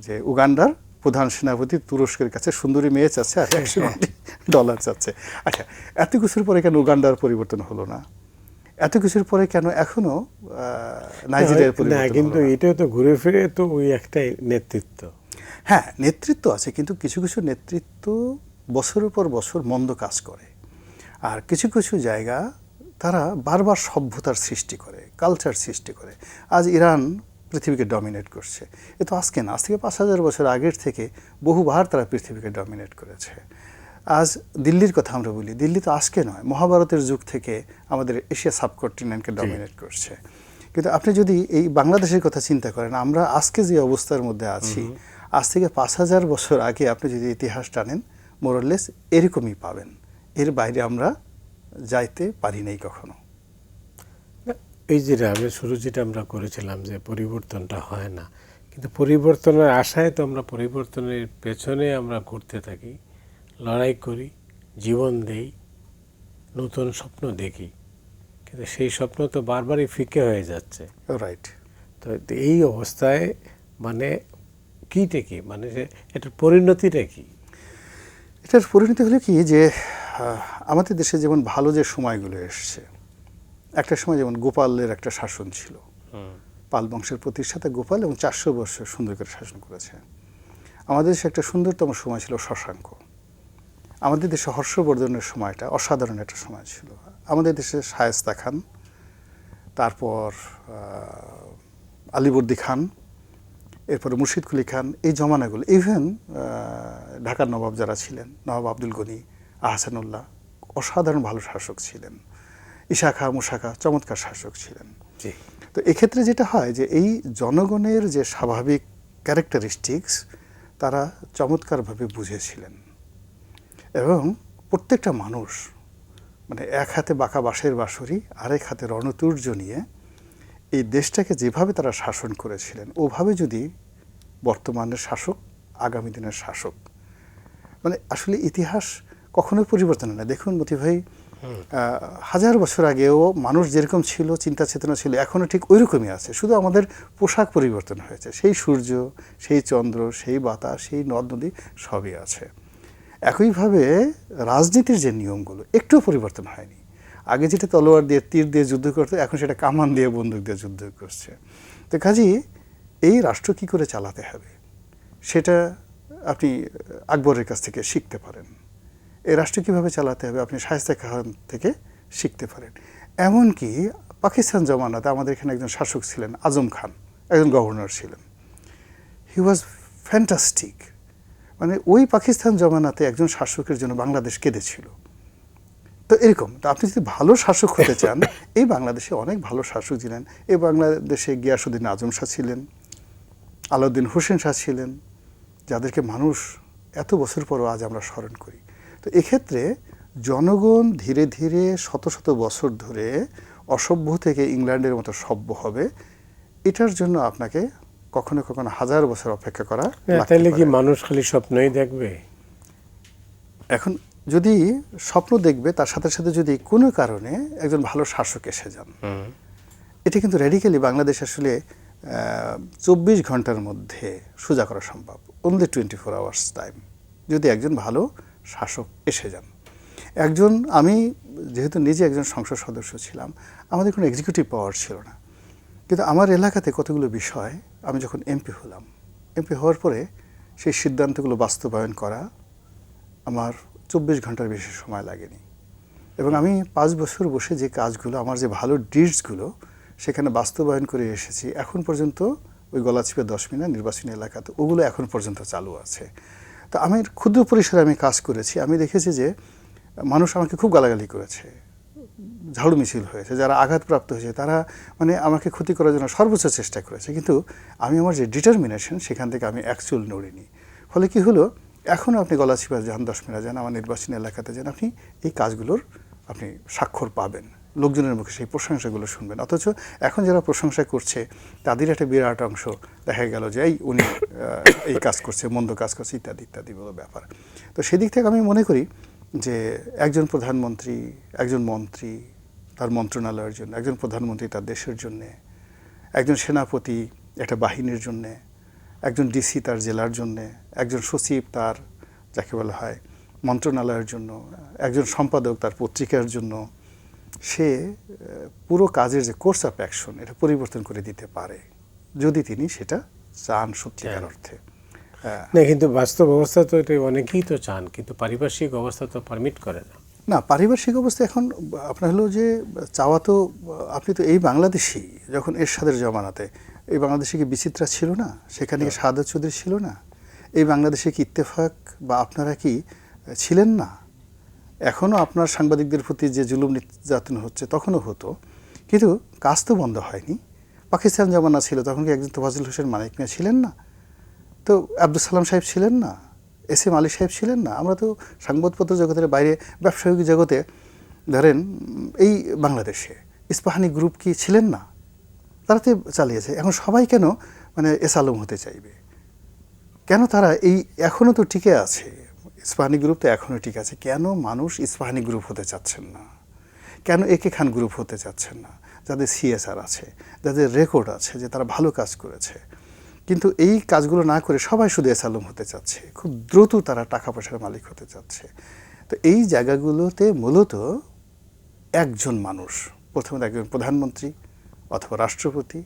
যে উগান্ডার প্রধান সেনাপতি তুরস্কের কাছে সুন্দরী মেয়ে চাচ্ছে আর $100 কোটি চাচ্ছে। আচ্ছা, এত কিছুর পরে কেন উগান্ডার পরিবর্তন হলো না? এত কিছুর পরে কেন এখনো নাইজেরিয়ার পরিবর্তন হলো না? কিন্তু এটাও তো ঘুরে ফিরে তো ওই একটাই নেতৃত্ব। হ্যাঁ, নেতৃত্ব আছে, কিন্তু কিছু কিছু নেতৃত্ব বছরের পর বছর মন্দ কাজ করে। আর কিছু কিছু জায়গা তারা বারবার সভ্যতার সৃষ্টি করে, কালচার সৃষ্টি করে। আজ ইরান পৃথিবীকে ডমিনেট করছে। এ তো আজকে না, আজ থেকে 5000 বছর আগের থেকে বহুবার তারা পৃথিবীকে ডমিনেট করেছে। আজ দিল্লির কথা আমরা বলি, দিল্লি তো আজকে নয়, মহাভারতের যুগ থেকে আমাদের এশিয়া সাবকন্টিনেন্টকে ডমিনেট করছে। কিন্তু আপনি যদি এই বাংলাদেশের কথা চিন্তা করেন, আমরা আজকে যে অবস্থার মধ্যে আছি, আজ থেকে 5000 বছর আগে আপনি যদি ইতিহাস টানেন, মোরলেস এরকমই পাবেন। এর বাইরে আমরা যাইতে পারি নাই কখনো। এই যে যেটা আমরা করেছিলাম যে পরিবর্তনটা হয় না, কিন্তু পরিবর্তনের আশায় তো আমরা পরিবর্তনের পেছনে আমরা ঘুরতে থাকি, লড়াই করি, জীবন দেই, নতুন স্বপ্ন দেখি, কিন্তু সেই স্বপ্ন তো বারবারই ফিকে হয়ে যাচ্ছে। রাইট। তো এই অবস্থায় মানে কীটা কি, মানে এটার পরিণতিটা কি? এটার পরিণতি হলো কি যে আমাদের দেশে যেমন ভালো যে সময়গুলো এসছে, একটা সময় যেমন গোপালের একটা শাসন ছিল, পাল বংশের প্রতিষ্ঠাতা গোপাল, এবং 400 বছর সুন্দর করে শাসন করেছে। আমাদের দেশে একটা সুন্দরতম সময় ছিল শশাঙ্ক। আমাদের দেশে হর্ষবর্ধনের সময়টা অসাধারণ একটা সময় ছিল। আমাদের দেশে শায়েস্তা খান, তারপর আলীবর্দী খান, এরপরে মুর্শিদ কুলি খান, এই জমানাগুলো, ইভেন ঢাকার নবাব যারা ছিলেন, নবাব আব্দুল গনি, আহসানুল্লাহ, অসাধারণ ভালো শাসক ছিলেন। ঈশা খাঁ, মুসা খাঁ চমৎকার শাসক ছিলেন। তো এক্ষেত্রে যেটা হয় যে এই জনগণের যে স্বাভাবিক ক্যারেক্টারিস্টিক্স তারা চমৎকারভাবে বুঝেছিলেন, এবং প্রত্যেকটা মানুষ মানে এক হাতে বাঁকা বাঁশের বাঁশরি, আরেক হাতে রণতুর্য নিয়ে এই দেশটাকে যেভাবে তারা শাসন করেছিলেন, ওভাবে যদি বর্তমানের শাসক, আগামী দিনের শাসক, মানে আসলে ইতিহাস কখনোই পরিবর্তন হয় না। দেখুন মতি ভাই, 1000 বছর আগেও মানুষ যেরকম ছিল, চিন্তা চেতনা ছিল, এখনও ঠিক ওই রকমই আছে, শুধু আমাদের পোশাক পরিবর্তন হয়েছে। সেই সূর্য, সেই চন্দ্র, সেই বাতাস, সেই নদ নদী সবই আছে। একইভাবে রাজনীতির যে নিয়মগুলো একটুও পরিবর্তন হয়নি। আগে যেটা তলোয়ার দিয়ে, তীর দিয়ে যুদ্ধ করতো, এখন সেটা কামান দিয়ে, বন্দুক দিয়ে যুদ্ধ করছে। তো কাজেই এই রাষ্ট্র কী করে চালাতে হবে সেটা আপনি আকবরের কাছ থেকে শিখতে পারেন। এই রাষ্ট্র কীভাবে চালাতে হবে আপনি শায়েস্তা খান থেকে শিখতে পারেন। এমনকি পাকিস্তান জমানাতে আমাদের এখানে একজন শাসক ছিলেন, আজম খান, একজন গভর্নর ছিলেন। হি ওয়াজ ফ্যান্টাস্টিক। মানে ওই পাকিস্তান জমানাতে একজন শাসকের জন্য বাংলাদেশ কেঁদেছিল। তো এরকম, তো আপনি যদি ভালো শাসক হতে চান, এই বাংলাদেশে অনেক ভালো শাসক ছিলেন। এই বাংলাদেশে গিয়াসউদ্দিন আজম শাহ ছিলেন, আলাউদ্দিন হোসেন শাহ ছিলেন, যাদেরকে মানুষ এত বছর পরও আজ আমরা স্মরণ করি। তো এক্ষেত্রে জনগণ ধীরে ধীরে শত শত বছর ধরে অসভ্য থেকে ইংল্যান্ডের মতো সভ্য হবে, এটার জন্য আপনাকে কখনো কখনো হাজার বছর অপেক্ষা করা লাগতে তাইলে কি পারে। মানুষ খালি স্বপ্নই দেখবে? এখন যদি স্বপ্ন দেখবে, তার সাথে সাথে যদি কোনো কারণে একজন ভালো শাসক এসে যান, এটা কিন্তু রেডিক্যালি বাংলাদেশ আসলে 24 ঘন্টার মধ্যে সোজা করা সম্ভব। অনলি 24 আওয়ার্স টাইম, যদি একজন ভালো শাসক এসে যান। আমি যেহেতু নিজে একজন সংসদ সদস্য ছিলাম, আমাদের কোনো এক্সিকিউটিভ পাওয়ার ছিল না, কিন্তু আমার এলাকাতে কতগুলো বিষয়, আমি যখন এমপি হলাম, এমপি হওয়ার পরে সেই সিদ্ধান্তগুলো বাস্তবায়ন করা আমার 24 ঘন্টার বেশি সময় লাগেনি। এবং আমি 5 বছর বসে যে কাজগুলো, আমার যে ভালো ডিডসগুলো সেখানে বাস্তবায়ন করে এসেছি, এখন পর্যন্ত ওই গলাচিপা 10 মিনিট নির্বাচনী এলাকাতে ওগুলো এখন পর্যন্ত চালু আছে। তো আমি ক্ষুদ্র পরিসরে আমি কাজ করেছি। আমি দেখেছি যে মানুষ আমাকে খুব গালাগালি করেছে, ঝাড়ু মিছিল হয়েছে, যারা আঘাতপ্রাপ্ত হয়েছে তারা মানে আমাকে ক্ষতি করার জন্য সর্বোচ্চ চেষ্টা করেছে, কিন্তু আমি আমার যে ডিটারমিনেশন সেখান থেকে আমি অ্যাকচুয়াল নড়িনি। ফলে কি হলো, এখনও আপনি গলাচিপা যান, 10 মিনিট যান, আমার নির্বাচনী এলাকাতে যান, আপনি এই কাজগুলোর আপনি স্বাক্ষর পাবেন, লোকজনের মুখে সেই প্রশংসাগুলো শুনবেন। অথচ এখন যারা প্রশংসা করছে তাদের একটা বিরাট অংশ দেখা গেল যে উনি এই কাজ করছে, মন্দ কাজ করছে, ইত্যাদি ইত্যাদি বড় ব্যাপার। তো সেদিক থেকে আমি মনে করি যে একজন প্রধানমন্ত্রী, একজন মন্ত্রী তার মন্ত্রণালয়ের জন্য, একজন প্রধানমন্ত্রী তার দেশের জন্যে, একজন সেনাপতি একটা বাহিনীর জন্যে, একজন ডিসি তার জেলার জন্যে, একজন সচিব তার যাকে বলা হয় মন্ত্রণালয়ের জন্য, একজন সম্পাদক তার পত্রিকার জন্য, সে পুরো কাজের যে কোর্স অফ অ্যাকশন এটা পরিবর্তন করে দিতে পারে, যদি তিনি সেটা চান সত্যিকার অর্থে। না, কিন্তু বাস্তব অবস্থা তো এটা অনেকেই তো চান, কিন্তু পারিপার্শ্বিক অবস্থা তো পারমিট করে না। না, পারিপার্শ্বিক অবস্থা এখন আপনার হলো যে চাওয়া তো, আপনি তো এই বাংলাদেশি যখন এরশাদের জমানাতে, এই বাংলাদেশে কি বিচিত্রা ছিল না? সেখানে কি শাহাদাত চৌধুরী ছিল না? এই বাংলাদেশে কি ইত্তেফাক বা আপনারা কি ছিলেন না? এখনও আপনার সাংবাদিকদের প্রতি যে জুলুম নির্যাতন হচ্ছে তখনও হতো, কিন্তু কাজ তো বন্ধ হয়নি। পাকিস্তান জমানা ছিল, তখন কি একজন তোফাজ্জল হোসেন মানিক মিয়া ছিলেন না? তো আব্দুল সালাম সাহেব ছিলেন না? এস এম আলী সাহেব ছিলেন না? আমরা তো সংবাদপত্র জগতের বাইরে ব্যবসায়িক জগতে ধরেন এই বাংলাদেশে ইস্পাহানি গ্রুপ কি ছিলেন না? তারা তো চালিয়েছে। এখন সবাই কেন মানে এস আলম হতে চাইবে? কেন তারা এই এখনও তো টিকে আছে, ইস্পাহানি গ্রুপ তো এখনও ঠিক আছে, কেন মানুষ ইস্পাহানি গ্রুপ হতে চাচ্ছেন না? কেন একে খান গ্রুপ হতে চাচ্ছেন না? যাদের সিএসআর আছে, যাদের রেকর্ড আছে, যে তারা ভালো কাজ করেছে, কিন্তু এই কাজগুলো না করে সবাই শুধু এস আলম হতে চাচ্ছে, খুব দ্রুত তারা টাকা পয়সার মালিক হতে চাচ্ছে। তো এই জায়গাগুলোতে মূলত একজন মানুষ, প্রথমে একজন প্রধানমন্ত্রী অথবা রাষ্ট্রপতি,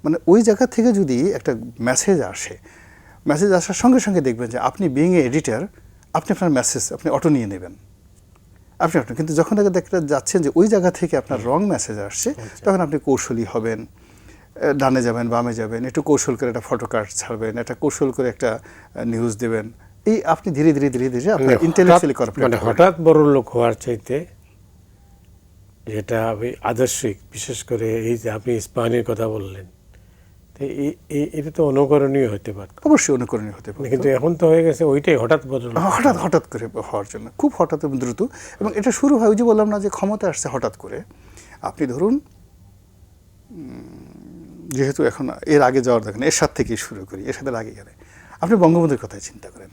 মানে ওই জায়গা থেকে যদি একটা মেসেজ আসে, মেসেজ আসার সঙ্গে সঙ্গে দেখবেন যে আপনি বিইং এ এডিটর, আপনি আপনার মেসেজ আপনি অটো নিয়ে নেবেন, আপনি কিন্তু যখন দেখতে যাচ্ছেন যে ওই জায়গা থেকে আপনার রং মেসেজ আসছে, তখন আপনি কৌশলী হবেন, ডানে যাবেন, বামে যাবেন, একটু কৌশল করে একটা ফটো কার্ড ছাড়বেন, একটা কৌশল করে একটা নিউজ দেবেন। এই আপনি ধীরে ধীরে ধীরে ধীরে আপনার ইন্টেলেকচুয়ালি কর্পোরেট, মানে হঠাৎ বড় লোক হওয়ার চাইতে যেটা আদর্শিক, বিশেষ করে এই যে আপনি ইস্পাহানির কথা বললেন, এটা তো অনুকরণীয় হতে পারত, অবশ্যই অনুকরণীয় হতে পারে, কিন্তু এখন তো হয়ে গেছে ওইটাই হঠাৎ বদল, হঠাৎ করে হওয়ার জন্য, খুব হঠাৎ এবং দ্রুত। এবং এটা শুরু হয়, ওই যে বললাম না যে ক্ষমতা আসছে হঠাৎ করে। আপনি ধরুন, যেহেতু এখন এর আগে যাওয়ার দেখেন, এরশাদ থেকেই শুরু করি, এরশাদের আগে গেলে আপনি বঙ্গবন্ধুর কথাই চিন্তা করেন।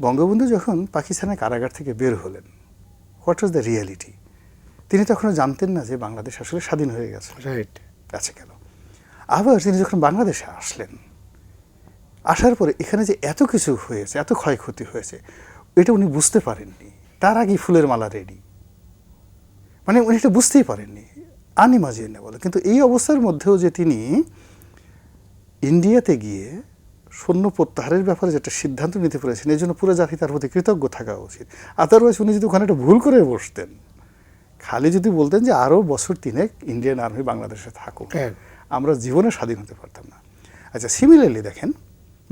বঙ্গবন্ধু যখন পাকিস্তানের কারাগার থেকে বের হলেন, হোয়াট ওয়াজ দ্য রিয়ালিটি? তিনি তখনও জানতেন না যে বাংলাদেশ আসলে স্বাধীন হয়ে গেছে। রাইট, কাছে গেল। আবার তিনি যখন বাংলাদেশে আসলেন, আসার পরে এখানে যে এত কিছু হয়েছে, এত ক্ষয়ক্ষতি হয়েছে, এটা উনি বুঝতে পারেননি। তার আগে ফুলের মালা রেডি, মানে উনি এটা বুঝতেই পারেননি, আনইমাজিনেবল। কিন্তু এই অবস্থার মধ্যেও যে তিনি ইন্ডিয়াতে গিয়ে সৈন্য প্রত্যাহারের ব্যাপারে যেটা সিদ্ধান্ত নিতে পেরেছেন, এই জন্য পুরো জাতি তার প্রতি কৃতজ্ঞ থাকা উচিত। আদারওয়াইজ উনি যদি ওখানে একটা ভুল করে বসতেন, খালি যদি বলতেন যে আরও বছর 3 ইন্ডিয়ান আর্মি বাংলাদেশে থাকুক, হ্যাঁ। আমরা জীবনে স্বাধীন হতে পারতাম না। আচ্ছা, সিমিলারলি দেখেন,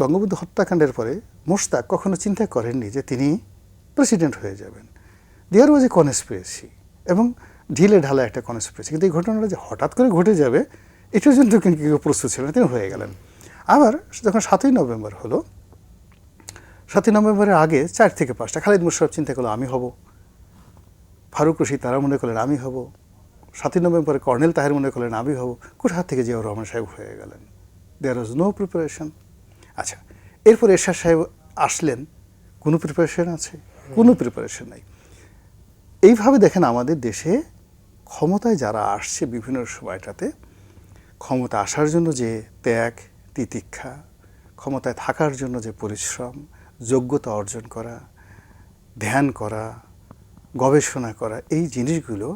বঙ্গবন্ধু হত্যাকাণ্ডের পরে মোশতাক কখনো চিন্তা করেননি যে তিনি প্রেসিডেন্ট হয়ে যাবেন। দেয়ার ওয়াজ এ কনস্পিরেসি, এবং ঢিলে ঢালা একটা কনস্পিরেসি। কিন্তু এই ঘটনাটা যে হঠাৎ করে ঘটে যাবে এটার জন্য কিন্তু কেউ প্রস্তুত ছিল না, তিনি হয়ে গেলেন। আবার যখন 7ই নভেম্বর হলো, 7ই নভেম্বরের আগে 4 থেকে 5টা খালিদ মোশাররফ চিন্তা করলো আমি হব, ফারুক রশিদ তারা মনে করলেন আমি হব, 7ই নভেম্বরে কর্নেল তাহের মনে করলেন আমি হব, কোথা থেকে জিয়াউর রহমান সাহেব হয়ে গেলেন। দেয়ার ওয়াজ নো প্রিপারেশন। আচ্ছা, এরপর এরশাদ সাহেব আসলেন, কোনো প্রিপারেশন আছে? কোনো প্রিপারেশন নাই। এইভাবে দেখেন আমাদের দেশে ক্ষমতায় যারা আসছে বিভিন্ন সময়টাতে, ক্ষমতা আসার জন্য যে ত্যাগ তিতিক্ষা, ক্ষমতায় থাকার জন্য যে পরিশ্রম, যোগ্যতা অর্জন করা, ধ্যান করা, গবেষণা করা, এই জিনিসগুলো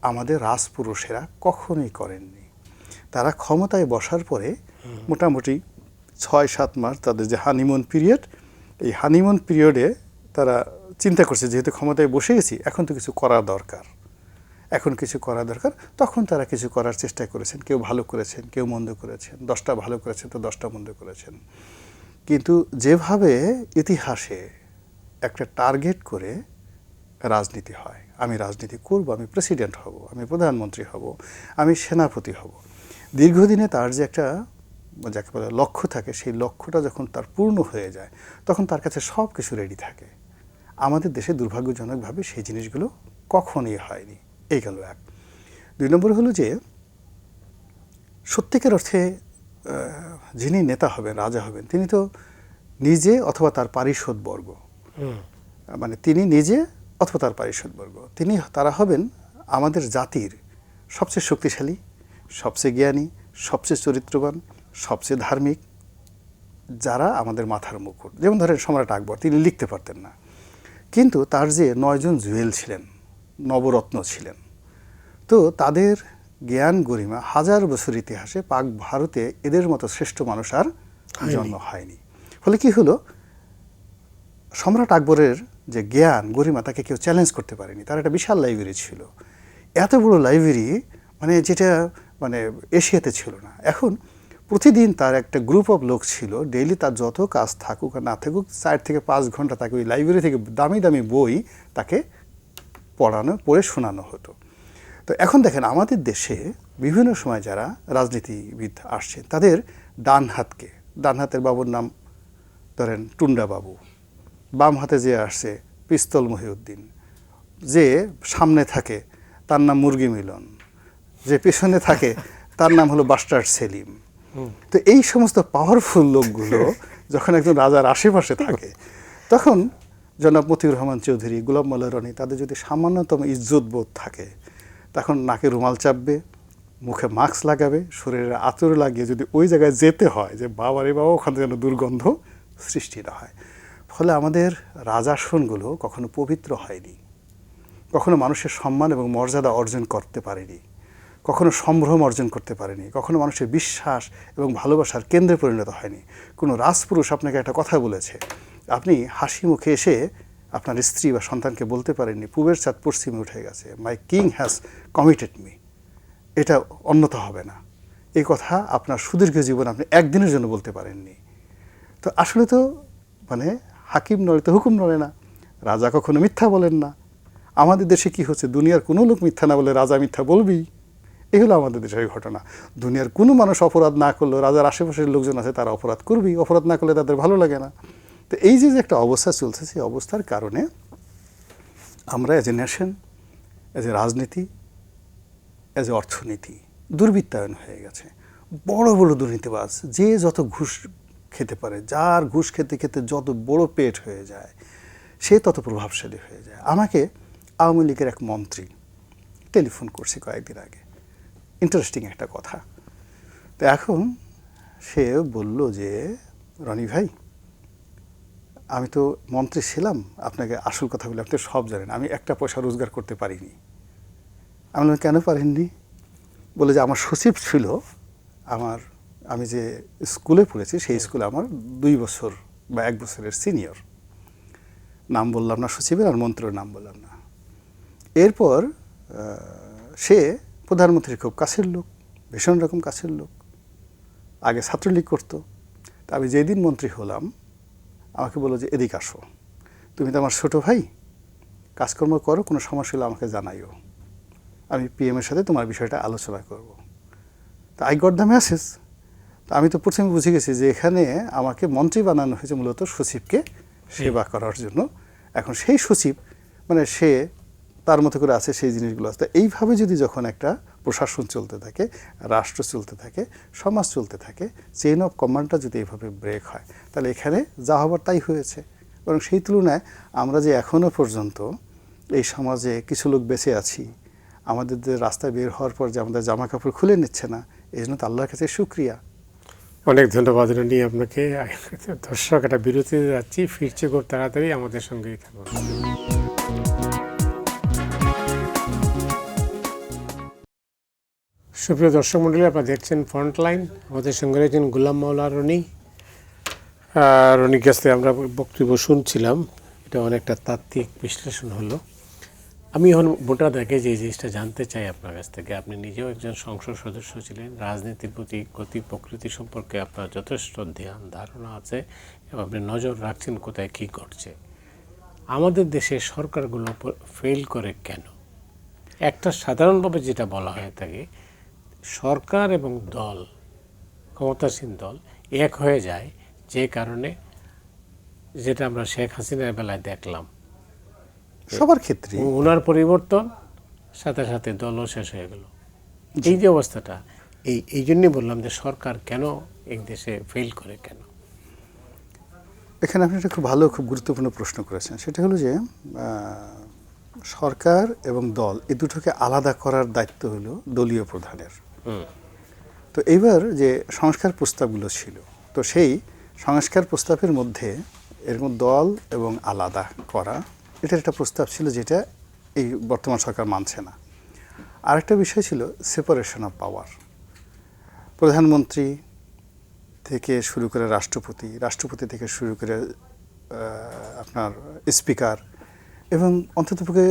আমাদের রাজপুরুষেরা কখনোই করেননি। তারা ক্ষমতায় বসার পরে মোটামুটি 6-7 মাস তাদের যে হানিমুন পিরিয়ড, এই হানিমুন পিরিয়ডে তারা চিন্তা করছে যেহেতু ক্ষমতায় বসে গেছি এখন তো কিছু করা দরকার, এখন কিছু করা দরকার। তখন তারা কিছু করার চেষ্টা করেছেন, কেউ ভালো করেছেন, কেউ মন্দ করেছেন, 10টা ভালো করেছেন তো 10টা মন্দ করেছেন। কিন্তু যেভাবে ইতিহাসে একটা টার্গেট করে রাজনীতি হয়, আমি রাজনীতি করব, আমি প্রেসিডেন্ট হব, আমি প্রধানমন্ত্রী হব, আমি সেনাপতি হব, দীর্ঘদিনে তার যে একটা যাকে বলে লক্ষ্য থাকে, সেই লক্ষ্যটা যখন তার পূর্ণ হয়ে যায় তখন তার কাছে সব কিছু রেডি থাকে। আমাদের দেশে দুর্ভাগ্যজনকভাবে সেই জিনিসগুলো কখনই হয়নি। এই গেল এক। 2 নম্বর হলো যে সত্যিকার অর্থে যিনি নেতা হবেন, রাজা হবেন, তিনি তো নিজে অথবা তার পারিষদবর্গ, মানে তিনি নিজে অথবা তার পারিষদবর্গ, তারা হবেন আমাদের জাতির সবচেয়ে শক্তিশালী, সবচেয়ে জ্ঞানী, সবচেয়ে চরিত্রবান, সবচেয়ে ধার্মিক, যারা আমাদের মাথার মুকুট। যেমন ধরেন সম্রাট আকবর, তিনি লিখতে পারতেন না, কিন্তু তার যে 9 জন জুয়েল ছিলেন, নবরত্ন ছিলেন, তো তাদের জ্ঞান গরিমা 1000 বছর ইতিহাসে পাক ভারতে এদের মতো শ্রেষ্ঠ মানুষ আর জন্ম হয়নি। ফলে কি হলো, সম্রাট আকবরের যে জ্ঞান গরিমা তাকে কেউ চ্যালেঞ্জ করতে পারেনি। তার একটা বিশাল লাইব্রেরি ছিল, এত বড় লাইব্রেরি মানে যেটা মানে এশিয়াতে ছিল না। এখন প্রতিদিন তার একটা গ্রুপ অফ লোক ছিল, ডেইলি তার যত কাজ থাকুক আর না থাকুক 4 থেকে 5 ঘন্টা তাকে ওই লাইব্রেরি থেকে দামি দামি বই তাকে পড়ে শোনানো হতো। তো এখন দেখেন আমাদের দেশে বিভিন্ন সময় যারা রাজনীতিবিদ আসছেন তাদের ডান হাতের বাবুর নাম ধরেন টুন্ডা বাবু, বাম হাতে যে আসছে পিস্তল মহিউদ্দিন, যে সামনে থাকে তার নাম মুরগি মিলন, যে পেছনে থাকে তার নাম হলো বাস্টার্ড সেলিম। তো এই সমস্ত পাওয়ারফুল লোকগুলো যখন একজন রাজার আশেপাশে থাকে তখন জনাব মতিউর রহমান চৌধুরী, গোলাম মোল্লা রনি, তাদের যদি সামান্যতম ইজ্জতবোধ থাকে তখন নাকে রুমাল চাপবে, মুখে মাস্ক লাগাবে, শরীরে আঁচড় লাগিয়ে যদি ওই জায়গায় যেতে হয় যে বাবারে বাবা ওখানে যেন দুর্গন্ধ সৃষ্টি না হয়। ফলে আমাদের রাজাসনগুলো কখনো পবিত্র হয়নি, কখনো মানুষের সম্মান এবং মর্যাদা অর্জন করতে পারেনি, কখনো সম্ভ্রম অর্জন করতে পারেনি, কখনো মানুষের বিশ্বাস এবং ভালোবাসার কেন্দ্রে পরিণত হয়নি। কোনো রাজপুরুষ আপনাকে একটা কথা বলেছে, আপনি হাসি মুখে এসে আপনার স্ত্রী বা সন্তানকে বলতে পারেননি পূবের চাঁদ পশ্চিমে উঠে গেছে, মাই কিং হ্যাজ কমিটেড মি, এটা অন্যথা হবে না। এই কথা আপনার সুদীর্ঘ জীবন আপনি একদিনের জন্য বলতে পারেননি। তো আসলে তো মানে হাকিম নড়ে তো হুকুম নড়ে না, রাজা কখনো মিথ্যা বলেন না। আমাদের দেশে কি হচ্ছে, দুনিয়ার কোনো লোক মিথ্যা না বলে রাজা মিথ্যা বলবেই, এই হলো আমাদের দেশের ঘটনা। দুনিয়ার কোনো মানুষ অপরাধ না করলেও রাজার আশেপাশের লোকজন আছে তারা অপরাধ করবেই, অপরাধ না করলে তাদের ভালো লাগে না। তো এই যে একটা অবস্থা চলছে, সেই অবস্থার কারণে আমরা as a nation, as a রাজনীতি, এজ এ অর্থনীতি দুর্বৃত্তায়ন হয়ে গেছে। বড় বড় দুর্নীতিবাজ, যে যত ঘুষ খেতে পারে, যার ঘুষ খেতে খেতে যত বড় পেট হয়ে যায় সে তত প্রভাবশালী হয়ে যায়। আমাকে আওয়ামী লীগের এক মন্ত্রী টেলিফোন করছে কয়েকদিন আগে, ইন্টারেস্টিং একটা কথা। তো এখন সে বলল যে রনি ভাই, আমি তো মন্ত্রী ছিলাম, আপনাকে আসল কথা বলে আপনি সব জানেন, আমি একটা পয়সা রোজগার করতে পারিনি। আমি বললাম কেন পারেননি? বলে যে আমার সচিব ছিল, আমি যে স্কুলে পড়েছি সেই স্কুলে আমার 2 বছর বা 1 বছরের সিনিয়র, নাম বললাম না সচিবের আর মন্ত্রীর নাম বললাম না। এরপর সে প্রধানমন্ত্রীর খুব কাছের লোক, ভীষণ রকম কাছের লোক, আগে ছাত্রলীগ করতো। তা আমি যেদিন মন্ত্রী হলাম আমাকে বললো যে এদিকে আসো, তুমি তো আমার ছোটো ভাই, কাজকর্ম করো, কোনো সমস্যা হলে আমাকে জানাইও, আমি পিএমের সাথে তোমার বিষয়টা আলোচনা করব। তা আই গট দ্য মেসেজ। তা আমি তো প্রথমে বুঝে গেছি যে এখানে আমাকে মন্ত্রী বানানো হয়েছে মূলত সচিবকে সেবা করার জন্য। এখন সেই সচিব মানে সে তার মতো করে আছে, সেই জিনিসগুলো আছে। এইভাবে যদি যখন একটা প্রশাসন চলতে থাকে, রাষ্ট্র চলতে থাকে, সমাজ চলতে থাকে, চেইন অফ কমান্ডটা যদি এইভাবে ব্রেক হয়, তাহলে এখানে যা হবার তাই হয়েছে। বরং সেই তুলনায় আমরা যে এখনও পর্যন্ত এই সমাজে কিছু লোক বেঁচে আছি, আমাদের যে রাস্তায় বের হওয়ার পর যে আমাদের জামা কাপড় খুলে নিচ্ছে না, এই জন্য তো আল্লাহর কাছে শুকরিয়া। অনেক ধন্যবাদ রনি আপনাকে। দর্শক, একটা বিরতিতে যাচ্ছি, ফিরছে খুব তাড়াতাড়ি, আমাদের সঙ্গেই থাকুন। সুপ্রিয় দর্শক মণ্ডলী, আপনারা দেখছেন ফ্রন্টলাইন। আমাদের সঙ্গে রয়েছেন গোলাম মাওলা রনি। রনির কাছ থেকে আমরা বক্তব্য শুনছিলাম, এটা অনেকটা তাত্ত্বিক বিশ্লেষণ হলো। আমি এখন ভোটারদেরকে যে জিনিসটা জানতে চাই আপনার কাছ থেকে, আপনি নিজেও একজন সংসদ সদস্য ছিলেন, রাজনীতির প্রতি গতি প্রকৃতি সম্পর্কে আপনার যথেষ্ট ধারণা আছে এবং আপনি নজর রাখছেন কোথায় কী ঘটছে। আমাদের দেশে সরকারগুলো ফেল করে কেন? একটা সাধারণভাবে যেটা বলা হয়ে থাকে, সরকার এবং দল, ক্ষমতাসীন দল এক হয়ে যায়, যে কারণে যেটা আমরা শেখ হাসিনার বেলায় দেখলাম, সবার ক্ষেত্রে ওনার পরিবর্তন সাথে সাথে দলও শেষ হয়ে গেল। এই যে অবস্থাটা, এই জন্যই বললাম যে সরকার কেন এই দেশে ফেল করে কেন। এখানে আপনি একটা খুব ভালো, খুব গুরুত্বপূর্ণ প্রশ্ন করেছেন। সেটা হলো যে সরকার এবং দল এই দুটোকে আলাদা করার দায়িত্ব হলো দলীয় প্রধানের। তো এইবার যে সংস্কার প্রস্তাবগুলো ছিল, তো সেই সংস্কার প্রস্তাবের মধ্যে এরকম দল এবং আলাদা করা, এটার একটা প্রস্তাব ছিল যেটা এই বর্তমান সরকার মানছে না। আরেকটা বিষয় ছিল সেপারেশন অফ পাওয়ার। প্রধানমন্ত্রী থেকে শুরু করে রাষ্ট্রপতি, রাষ্ট্রপতি থেকে শুরু করে আপনার স্পিকার, এবং অন্ততপক্ষে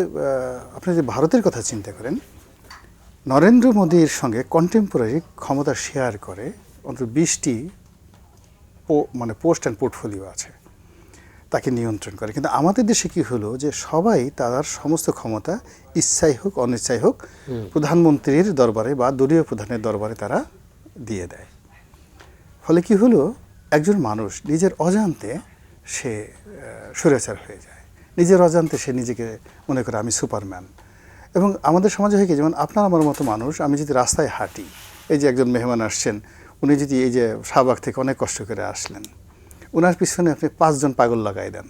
আপনি যে ভারতের কথা চিন্তা করেন, নরেন্দ্র মোদীর সঙ্গে কন্টেম্পোরারি ক্ষমতা শেয়ার করে অন্তত 20টি মানে পোস্ট অ্যান্ড পোর্টফোলিও আছে, তাকে নিয়ন্ত্রণ করে। কিন্তু আমাদের দেশে কি হলো যে সবাই তার সমস্ত ক্ষমতা ইচ্ছাই হোক অনিচ্ছাই হোক প্রধানমন্ত্রীর দরবারে বা দলীয় প্রধানের দরবারে তারা দিয়ে দেয়। ফলে কি হলো, একজন মানুষ নিজের অজান্তে সে স্বৈরাচার হয়ে যায়, নিজের অজান্তে সে নিজেকে মনে করে আমি সুপারম্যান। এবং আমাদের সমাজে হয়ে গিয়ে, যেমন আপনার আমার মতো মানুষ, আমি যদি রাস্তায় হাঁটি, এই যে একজন মেহমান আসছেন, উনি যদি এই যে শাহবাগ থেকে অনেক কষ্ট করে আসলেন, ওনার পিছনে আপনি 5 জন পাগল লাগাই দেন,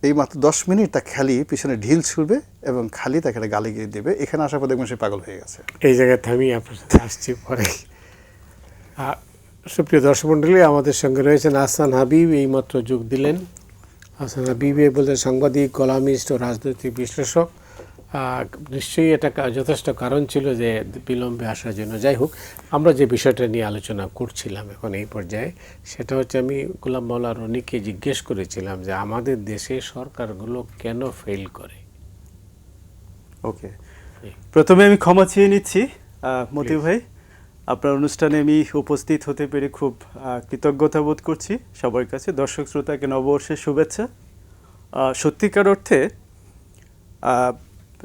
এই মাত্র 10 মিনিট তা খালি পিছনে ঢিল ছুড়বে এবং খালি তাকে একটা গালি গিয়ে দেবে, এখানে আসার পর দেখবেন সে পাগল হয়ে গেছে। এই জায়গায় আমি আপনার সাথে আসছি পরে। সুপ্রিয় দর্শক মণ্ডলী, আমাদের সঙ্গে রয়েছেন আহসান হাবিব, এইমাত্র যোগ দিলেন। আহসান হাবিব বলতে সাংবাদিক, কলামিস্ট ও রাজনৈতিক বিশ্লেষক। নিশ্চয়ই এটা যথেষ্ট কারণ ছিল যে বিলম্বে আসার জন্য। যাই হোক, আমরা যে বিষয়টা নিয়ে আলোচনা করছিলাম এখন এই পর্যায়ে, সেটা হচ্ছে আমি গোলাম মাওলা রনিকে জিজ্ঞেস করেছিলাম যে আমাদের দেশে সরকারগুলো কেন ফেল করে। ওকে, প্রথমে আমি ক্ষমা চেয়ে নিচ্ছি মতি ভাই, আপনার অনুষ্ঠানে আমি উপস্থিত হতে পেরে খুব কৃতজ্ঞতা বোধ করছি সবার কাছে। দর্শক শ্রোতাকে নববর্ষের শুভেচ্ছা। সত্যিকার অর্থে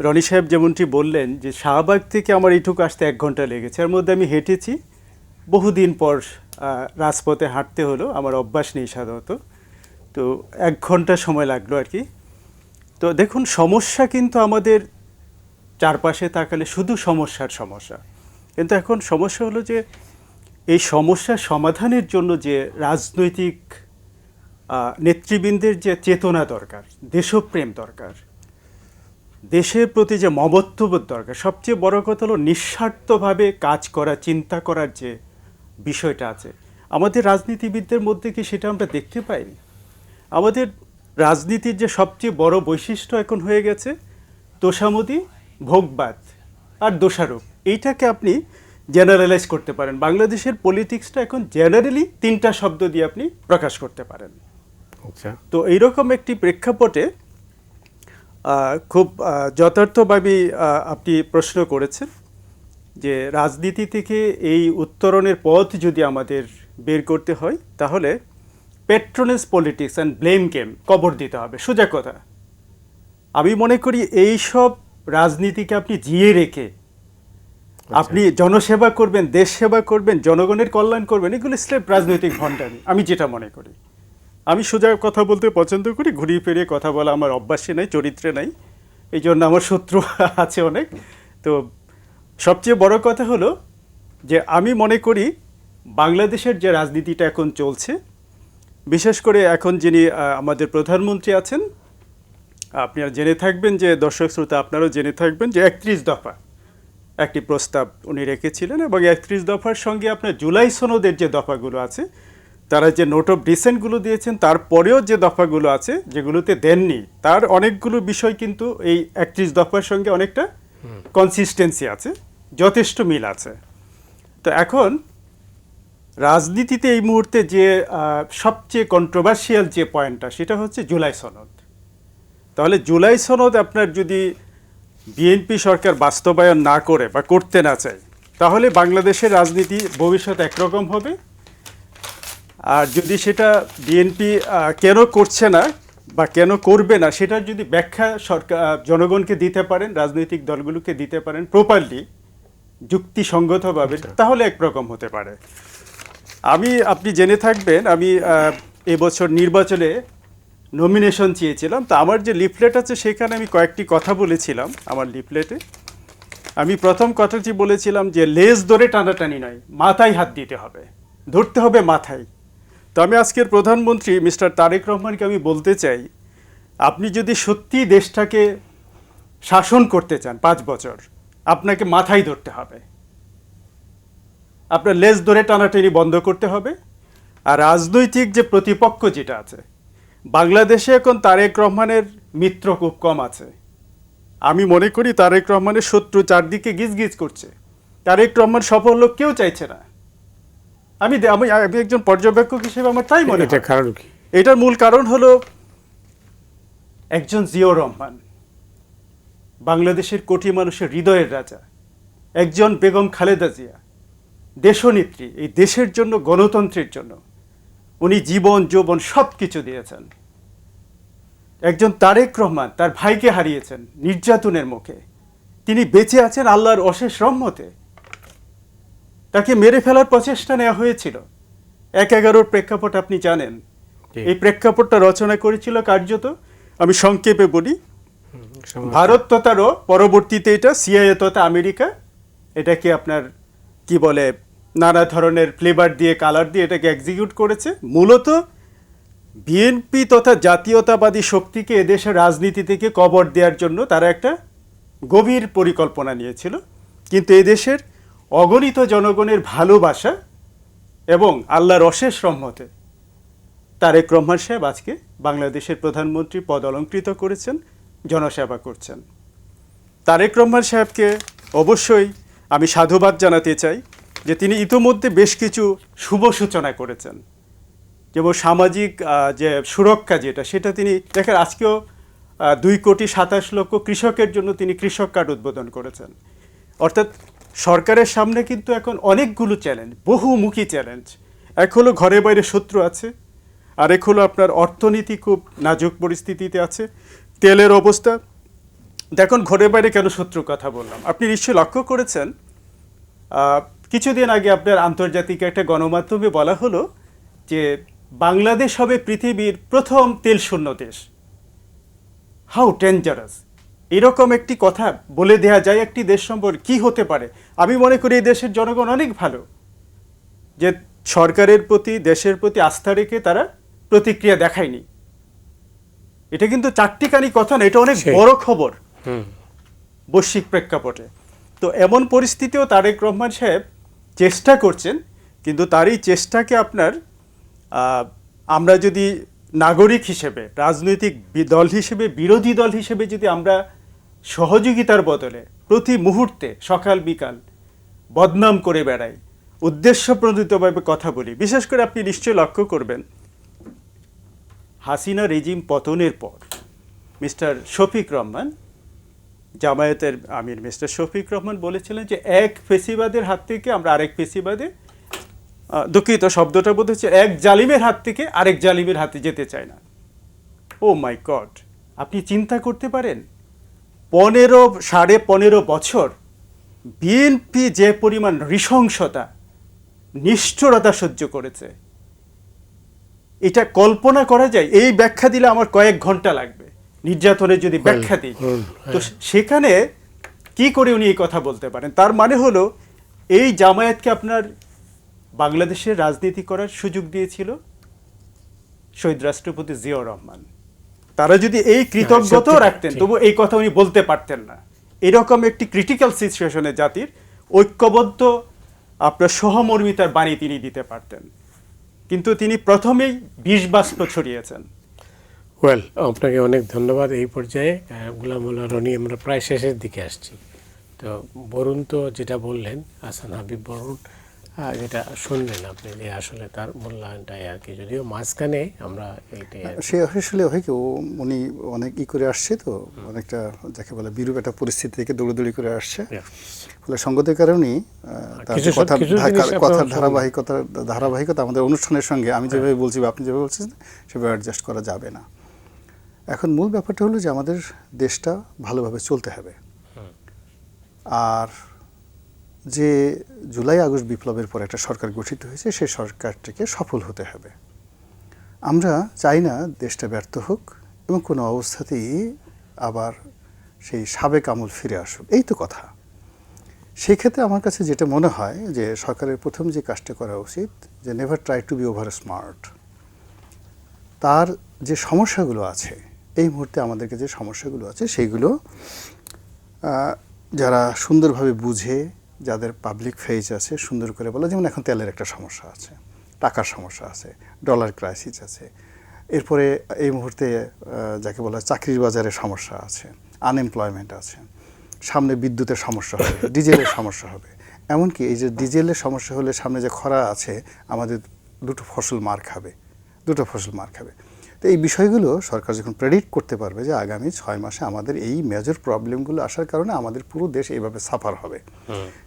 রনি সাহেব যেমনটি বললেন যে শাহবাগ থেকে আমার এইটুকু আসতে 1 ঘন্টা লেগেছে, এর মধ্যে আমি হেঁটেছি, বহুদিন পর রাজপথে হাঁটতে হলো, আমার অভ্যাস নেই সাধারণত, তো 1 ঘন্টা সময় লাগলো আর কি। তো দেখুন, সমস্যা কিন্তু আমাদের চারপাশে তাকালে শুধু সমস্যা, কিন্তু এখন সমস্যা হলো যে এই সমস্যার সমাধানের জন্য যে রাজনৈতিক নেতৃবৃন্দের যে চেতনা দরকার, দেশপ্রেম দরকার, দেশের প্রতি যে মমত্ববোধ দরকার, সবচেয়ে বড় কথা হলো নিঃস্বার্থভাবে কাজ করা, চিন্তা করার যে বিষয়টা আছে, আমাদের রাজনীতিবিদদের মধ্যে কি সেটা আমরা দেখতে পাই? আমাদের রাজনীতির যে সবচেয়ে বড় বৈশিষ্ট্য এখন হয়ে গেছে তোষামোদী, ভোগবাদ আর দোষারোপ। এইটাকে আপনি জেনারেলাইজ করতে পারেন। বাংলাদেশের পলিটিক্সটা এখন জেনারেলি 3টা শব্দ দিয়ে আপনি প্রকাশ করতে পারেন। আচ্ছা, তো এইরকম একটি প্রেক্ষাপটে খুব যথার্থভাবেই আপনি প্রশ্ন করেছেন যে রাজনীতি থেকে এই উত্তরণের পথ যদি আমাদের বের করতে হয় তাহলে পেট্রোনেস পলিটিক্স অ্যান্ড ব্লেম গেম কবর দিতে হবে, সোজা কথা। আমি মনে করি এই সব রাজনীতিকে আপনি জিয়ে রেখে আপনি জনসেবা করবেন, দেশ সেবা করবেন, জনগণের কল্যাণ করবেন, এগুলো স্রেফ রাজনৈতিক ভণ্ডামি, আমি যেটা মনে করি। আমি সোজা কথা বলতে পছন্দ করি, ঘুরিয়ে ফিরিয়ে কথা বলা আমার অভ্যাসে নাই, চরিত্রে নাই, এই জন্য আমার শত্রু আছে অনেক। তো সবচেয়ে বড় কথা হলো যে আমি মনে করি বাংলাদেশের যে রাজনীতিটা এখন চলছে, বিশেষ করে এখন যিনি আমাদের প্রধানমন্ত্রী আছেন, আপনারা জেনে থাকবেন যে দর্শক শ্রোতা আপনারাও জেনে থাকবেন যে 31 দফা একটি প্রস্তাব উনি রেখেছিলেন, এবং 31 দফার সঙ্গে আপনার জুলাই সনদের যে দফাগুলো আছে, তারা যে নোট অফ ডিসেন্টগুলো দিয়েছেন, তারপরেও যে দফাগুলো আছে যেগুলোতে দেননি, তার অনেকগুলো বিষয় কিন্তু এই 31 দফার সঙ্গে অনেকটা কনসিস্টেন্সি আছে, যথেষ্ট মিল আছে। তো এখন রাজনীতিতে এই মুহূর্তে যে সবচেয়ে কন্ট্রোভার্সিয়াল যে পয়েন্টটা, সেটা হচ্ছে জুলাই সনদ। তাহলে জুলাই সনদ আপনার যদি বিএনপি সরকার বাস্তবায়ন না করে বা করতে না চায়, তাহলে বাংলাদেশের রাজনীতি ভবিষ্যৎ একরকম হবে। আর যদি সেটা বিএনপি কেন করছে না বা কেন করবে না, সেটার যদি ব্যাখ্যা সরকার জনগণকে দিতে পারেন, রাজনৈতিক দলগুলোকে দিতে পারেন প্রপারলি, যুক্তিসঙ্গতভাবে, তাহলে একরকম হতে পারে। আপনি জেনে থাকবেন, আমি এবছর নির্বাচনে নমিনেশন চেয়েছিলাম। তো আমার যে লিফলেট আছে সেখানে আমি কয়েকটি কথা বলেছিলাম। আমার লিফলেটে আমি প্রথম কথাটি বলেছিলাম যে লেজ ধরে টানাটানি নয়, মাথায় হাত দিতে হবে, ধরতে হবে মাথায়। তো আমি আজকের প্রধানমন্ত্রী মিস্টার তারেক রহমানকে আমি বলতে চাই, আপনি যদি সত্যি দেশটাকে শাসন করতে চান 5 বছর, আপনাকে মাথায় ধরতে হবে, আপনার লেজ ধরে টানাটানি বন্ধ করতে হবে। আর রাজনৈতিক যে প্রতিপক্ষ যেটা আছে বাংলাদেশে, এখন তারেক রহমানের মিত্র খুব কম আছে। আমি মনে করি তারেক রহমানের শত্রু চারদিকে গিজগিজ করছে, তারেক রহমান সফল লোক কেউ চাইছে না। আমি একজন পর্যবেক্ষক হিসেবে আমার তাই মনে হয়। এটার মূল কারণ হলো একজন জিয়াউর রহমান, বাংলাদেশের কোটি মানুষের হৃদয়ের রাজা, একজন বেগম খালেদা জিয়া, দেশনেত্রী, এই দেশের জন্য, গণতন্ত্রের জন্য উনি জীবন যৌবন সব কিছু দিয়েছেন। একজন তারেক রহমান তার ভাইকে হারিয়েছেন নির্যাতনের মুখে, তিনি বেঁচে আছেন আল্লাহর অশেষ রহমতে। তাকে মেরে ফেলার প্রচেষ্টা নেওয়া হয়েছিল। 1/11 প্রেক্ষাপট আপনি জানেন। এই প্রেক্ষাপটটা রচনা করেছিল কার্যত, আমি সংক্ষেপে বলি, ভারত তথারও পরবর্তীতে এটা সিআইএ তথা আমেরিকা এটাকে আপনার কি বলে নানা ধরনের ফ্লেভার দিয়ে, কালার দিয়ে এটাকে এক্সিকিউট করেছে। মূলত বিএনপি তথা জাতীয়তাবাদী শক্তিকে এদেশের রাজনীতি থেকে কবর দেওয়ার জন্য তারা একটা গভীর পরিকল্পনা নিয়েছিল। কিন্তু এদেশের অগণিত জনগণের ভালোবাসা এবং আল্লাহর অশেষ রহমতে তারেক রহমান সাহেব আজকে বাংলাদেশের প্রধানমন্ত্রী পদ অলঙ্কৃত করেছেন, জনসেবা করছেন। তারেক রহমান সাহেবকে অবশ্যই আমি সাধুবাদ জানাতে চাই যে তিনি ইতোমধ্যে বেশ কিছু শুভ সূচনা করেছেন, যেমন সামাজিক যে সুরক্ষা যেটা, সেটা তিনি দেখেন আজকেও 2,27,00,000 কৃষকের জন্য তিনি কৃষক কার্ড উদ্বোধন করেছেন। অর্থাৎ সরকারের সামনে কিন্তু এখন অনেকগুলো চ্যালেঞ্জ, বহুমুখী চ্যালেঞ্জ। এক হলো ঘরে বাইরে শত্রু আছে, আরেক হলো আপনার অর্থনীতি খুব নাজুক পরিস্থিতিতে আছে, তেলের অবস্থা। দেখুন ঘরে বাইরে কেন শত্রুর কথা বললাম, আপনি নিশ্চয়ই লক্ষ্য করেছেন কিছুদিন আগে আপনার আন্তর্জাতিক একটা গণমাধ্যমে বলা হলো যে বাংলাদেশ হবে পৃথিবীর প্রথম তেল শূন্য দেশ। How dangerous! এরকম একটি কথা বলে দেয়া যায় একটি দেশ সম্পর্কে, কি হতে পারে? আমি মনে করি এই দেশের জনগণ অনেক ভালো, যে সরকারের প্রতি, দেশের প্রতি আস্থা রেখে তারা প্রতিক্রিয়া দেখায়নি। এটা কিন্তু চারটিখানি কথা না, এটা অনেক বড় খবর বৈশ্বিক প্রেক্ষাপটে। তো এমন পরিস্থিতিও তারেক রহমান সাহেব চেষ্টা করছেন, কিন্তু তার এই চেষ্টাকে আপনার আমরা যদি নাগরিক হিসেবে, রাজনৈতিক দল হিসেবে, বিরোধী দল হিসেবে যদি আমরা সহযোগিতার বদলে প্রতি মুহূর্তে সকাল বিকাল বদনাম করে বেড়াই, উদ্দেশ্যপ্রণোদিতভাবে কথা বলি, বিশেষ করে আপনি নিশ্চয়ই লক্ষ্য করবেন হাসিনা রেজিম পতনের পর মিস্টার শফিক রহমান, জামায়াতের আমির মিস্টার শফিক রহমান বলেছিলেন যে এক ফেসিবাদের হাত থেকে আমরা আরেক ফেসিবাদে, দুঃখিত শব্দটা বোধ হচ্ছে, এক জালিমের হাত থেকে আরেক জালিমের হাতে যেতে চায় না। ও মাই গড, আপনি চিন্তা করতে পারেন 15.5 বছর বিএনপি যে পরিমাণ নৃশংসতা, নিষ্ঠুরতা সহ্য করেছে, এটা কল্পনা করা যায়? এই ব্যাখ্যা দিলে আমার কয়েক ঘন্টা লাগবে, নির্যাতনের যদি ব্যাখ্যা দিই। তো সেখানে কি করে উনি এই কথা বলতে পারেন? তার মানে হলো এই জামায়াতকে আপনার বাংলাদেশের রাজনীতি করার সুযোগ দিয়েছিল শহীদ রাষ্ট্রপতি জিয়াউর রহমান। তারা যদি এই কৃতজ্ঞতাও রাখতেন, তবু এই কথা উনি বলতে পারতেন না। এরকম একটি ক্রিটিক্যাল সিচুয়েশনে জাতির ঐক্যবদ্ধ আপনার সহমর্মিতার বাণী তিনি দিতে পারতেন, কিন্তু তিনি প্রথমেই বিষ বাষ্প ছড়িয়েছেন। ওয়েল, আপনাকে অনেক ধন্যবাদ। এই পর্যায়ে গোলামুল্লাহ রনি, আমরা প্রায় শেষের দিকে আসছি। তো বরুণ তো যেটা বললেন, আহসান হাবিব বরুণ যেটা শুনলেন আপনি, যে আসলে তার মূল্যায়নটাই আর কি, যদিও মাঝখানে আমরা এইটাই সে আসলে হয় কি, উনি অনেক করে আসছে, তো অনেকটা যাকে বলে বিরূপ একটা পরিস্থিতি থেকে দৌড়দৌড়ি করে আসছে। ফলে সঙ্গতের কারণেই তার কথার ধারাবাহিকতা আমাদের অনুষ্ঠানের সঙ্গে আমি যেভাবে বলছি বা আপনি যেভাবে বলছেন সেভাবে অ্যাডজাস্ট করা যাবে না। এখন মূল ব্যাপারটা হলো যে আমাদের দেশটা ভালোভাবে চলতে হবে, আর যে জুলাই আগস্ট বিপ্লবের পর একটা সরকার গঠিত হয়েছে, সেই সরকারটিকে সফল হতে হবে। আমরা চাই না দেশটা ব্যর্থ হোক এবং কোনো অবস্থাতেই আবার সেই সাবেক আমল ফিরে আসুক, এই তো কথা। সেই ক্ষেত্রে আমার কাছে যেটা মনে হয় যে সরকারের প্রথম যে কাজটা করা উচিত, যে never try to be over smart. তার যে সমস্যাগুলো আছে এই মুহূর্তে, আমাদেরকে যে সমস্যাগুলো আছে সেইগুলো যারা সুন্দরভাবে বুঝে, যাদের পাবলিক ফেজ আছে, সুন্দর করে বলে, যেমন এখন তেলের একটা সমস্যা আছে, টাকার সমস্যা আছে, ডলার ক্রাইসিস আছে, এরপরে এই মুহূর্তে যাকে বলা হয় চাকরির বাজারে সমস্যা আছে, আনএমপ্লয়মেন্ট আছে, সামনে বিদ্যুতের সমস্যা হবে, ডিজেলের সমস্যা হবে। এমনকি এই যে ডিজেলের সমস্যা হলে সামনে যে খরা আছে, আমাদের দুটো ফসল মার খাবে। তো এই বিষয়গুলো সরকার যখন প্রেডিক্ট করতে পারবে যে আগামী 6 মাসে আমাদের এই মেজর প্রবলেমগুলো আসার কারণে আমাদের পুরো দেশ এইভাবে সাফার হবে,